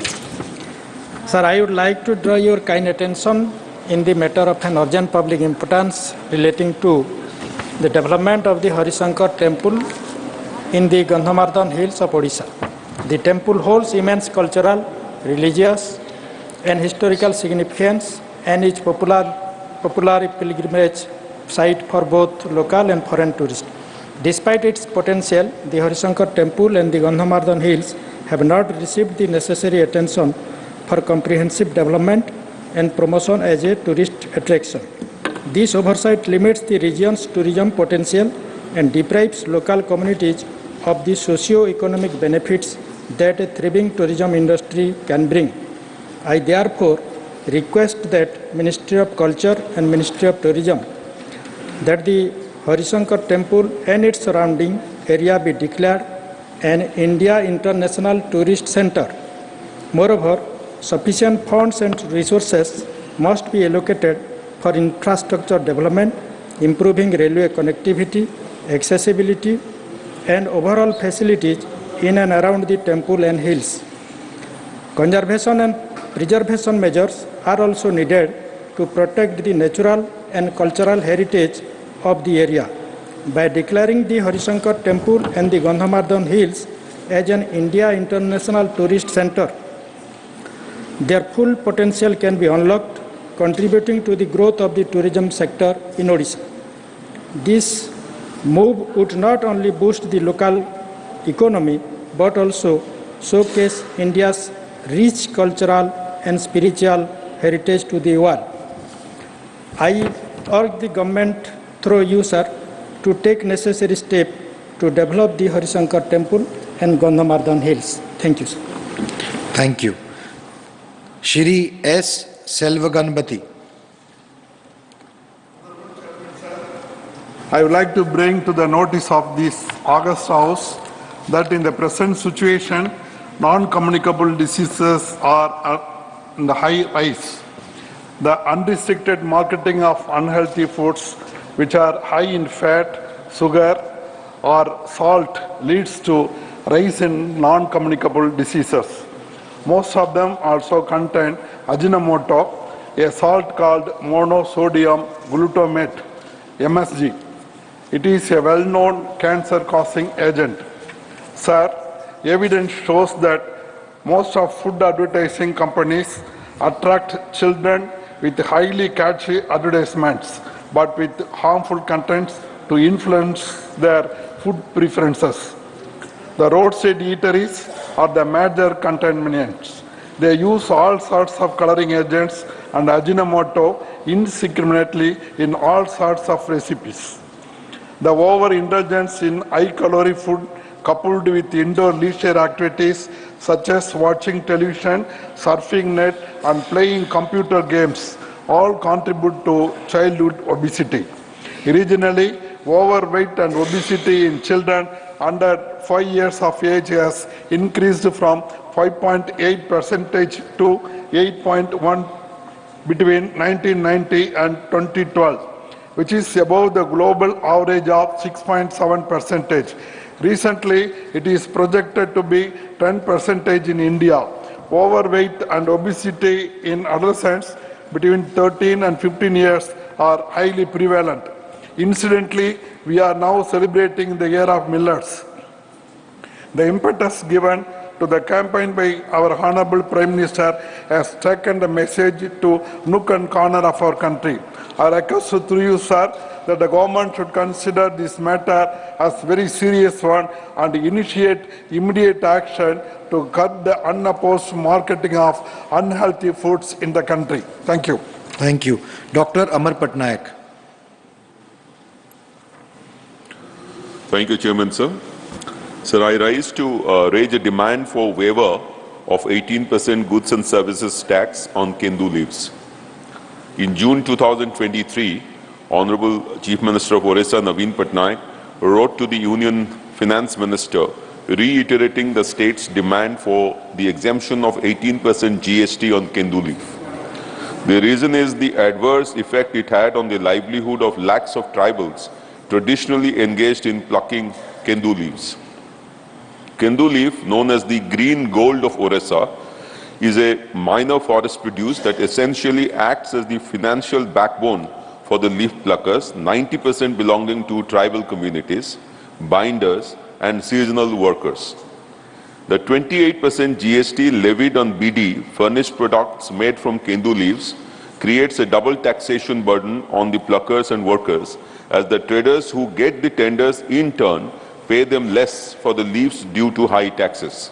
Sir, I would like to draw your kind attention in the matter of an urgent public importance relating to the development of the Harishankar temple in the Gandhamardan hills of Odisha. The temple holds immense cultural, religious, and historical significance and is popular pilgrimage site for both local and foreign tourists. Despite its potential, the Harishankar temple and the Gandhamardan hills have not received the necessary attention for comprehensive development and promotion as a tourist attraction. This oversight limits the region's tourism potential and deprives local communities of the socio-economic benefits that a thriving tourism industry can bring. I therefore request that Ministry of Culture and Ministry of Tourism that the Harishankar temple and its surrounding area be declared an India International Tourist Center. Moreover, sufficient funds and resources must be allocated for infrastructure development, improving railway connectivity, accessibility, and overall facilities in and around the temple and hills. Conservation and preservation measures are also needed to protect the natural and cultural heritage of the area. By declaring the Harishankar temple and the Gandhamardan hills as an India International Tourist Center, their full potential can be unlocked, contributing to the growth of the tourism sector in Odisha. This move would not only boost the local economy but also showcase India's rich cultural and spiritual heritage to the world. I urge the government through you, sir, to take necessary steps to develop the Harishankar temple and Gandhamardan hills. Thank you, sir. Thank you. Shri S. Selvaganpati. I would like to bring to the notice of this August House that in the present situation, non-communicable diseases are in the high rise. The unrestricted marketing of unhealthy foods, which are high in fat, sugar, or salt, leads to rise in non-communicable diseases. Most of them also contain Ajinomoto, a salt called monosodium glutamate, MSG. It is a well-known cancer-causing agent. Sir, evidence shows that most of food advertising companies attract children with highly catchy advertisements, but with harmful contents to influence their food preferences. The roadside eateries are the major contaminants. They use all sorts of coloring agents and Ajinomoto indiscriminately in all sorts of recipes. The overindulgence in high-calorie food coupled with indoor leisure activities such as watching television, surfing net, and playing computer games all contribute to childhood obesity. Regionally, overweight and obesity in children under 5 years of age has increased from 5.8% to 8.1 between 1990 and 2012, which is above the global average of 6.7%. Recently, it is projected to be 10% in India. Overweight and obesity in adolescents between 13 and 15 years are highly prevalent. Incidentally, we are now celebrating the year of millets. The impetus given to the campaign by our Honorable Prime Minister has taken the message to nook and corner of our country. I request through you, sir, that the government should consider this matter as very serious one and initiate immediate action to cut the unopposed marketing of unhealthy foods in the country. Thank you. Thank you. Dr. Amar Patnaik. Thank you, Chairman, sir. Sir, I rise to raise a demand for waiver of 18% goods and services tax on Kendu leaves. In June 2023, Honorable Chief Minister of Orissa, Naveen Patnaik, wrote to the Union Finance Minister reiterating the state's demand for the exemption of 18% GST on Kendu leaf. The reason is the adverse effect it had on the livelihood of lakhs of tribals traditionally engaged in plucking Kendu leaves. Kendu leaf, known as the green gold of Orissa, is a minor forest produce that essentially acts as the financial backbone for the leaf pluckers, 90% belonging to tribal communities, binders, and seasonal workers. The 28% GST levied on BD, furnished products made from Kendu leaves, creates a double taxation burden on the pluckers and workers, as the traders who get the tenders in turn pay them less for the leaves due to high taxes.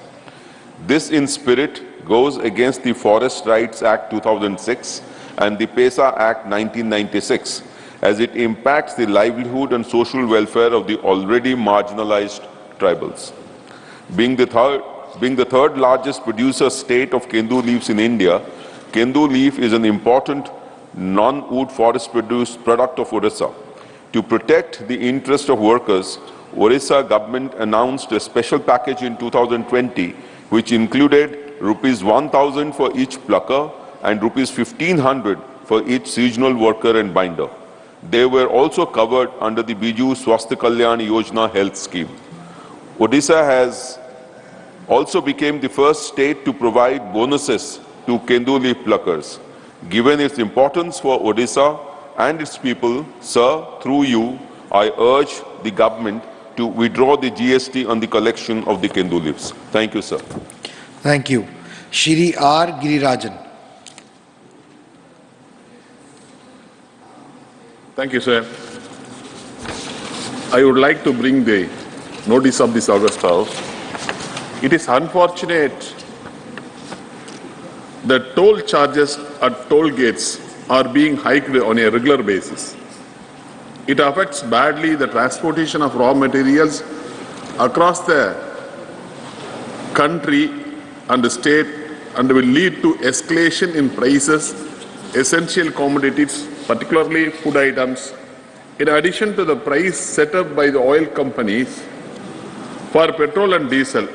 This in spirit goes against the Forest Rights Act 2006 and the PESA Act 1996, as it impacts the livelihood and social welfare of the already marginalized tribals. Being the third largest producer state of Kendu leaves in India, Kendu leaf is an important non-wood forest product of Orissa. To protect the interest of workers, Orissa government announced a special package in 2020, which included rupees 1,000 for each plucker and rupees 1,500 for each seasonal worker and binder. They were also covered under the Biju Swasthya Kalyan Yojana health scheme. Odisha has also became the first state to provide bonuses to Kendu leaf pluckers. Given its importance for Odisha and its people, sir, through you, I urge the government to withdraw the GST on the collection of the Kendu leaves. Thank you, sir. Thank you. Shri R. Girirajan. Thank you, sir. I would like to bring the notice of this August House. It is unfortunate that toll charges at toll gates are being hiked on a regular basis. It affects badly the transportation of raw materials across the country and the state and will lead to escalation in prices, essential commodities, particularly food items, in addition to the price set up by the oil companies for petrol and diesel.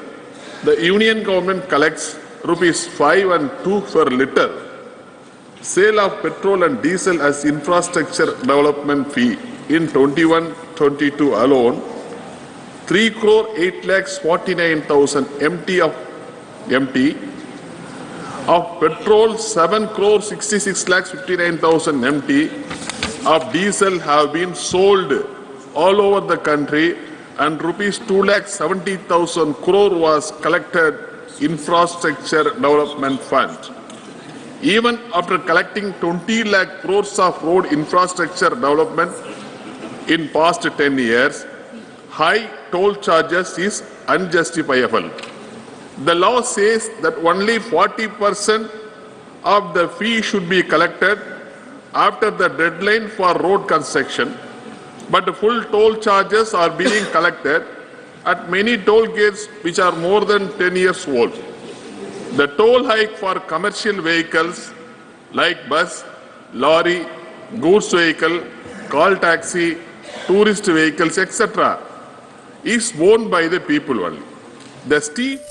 The union government collects rupees 5 and 2 per litre sale of petrol and diesel as infrastructure development fee in 21-22 alone. 3,849,000 MT of petrol, 7,66,59,000 MT of diesel have been sold all over the country, and rupees 2,70,000 crore was collected infrastructure development fund. Even after collecting 20 lakh crores of road infrastructure development in past 10 years, high toll charges is unjustifiable. The law says that only 40% of the fee should be collected after the deadline for road construction, but full toll charges are being collected at many toll gates which are more than 10 years old. The toll hike for commercial vehicles like bus, lorry, goods vehicle, call taxi, tourist vehicles, etc. is borne by the people only. The steep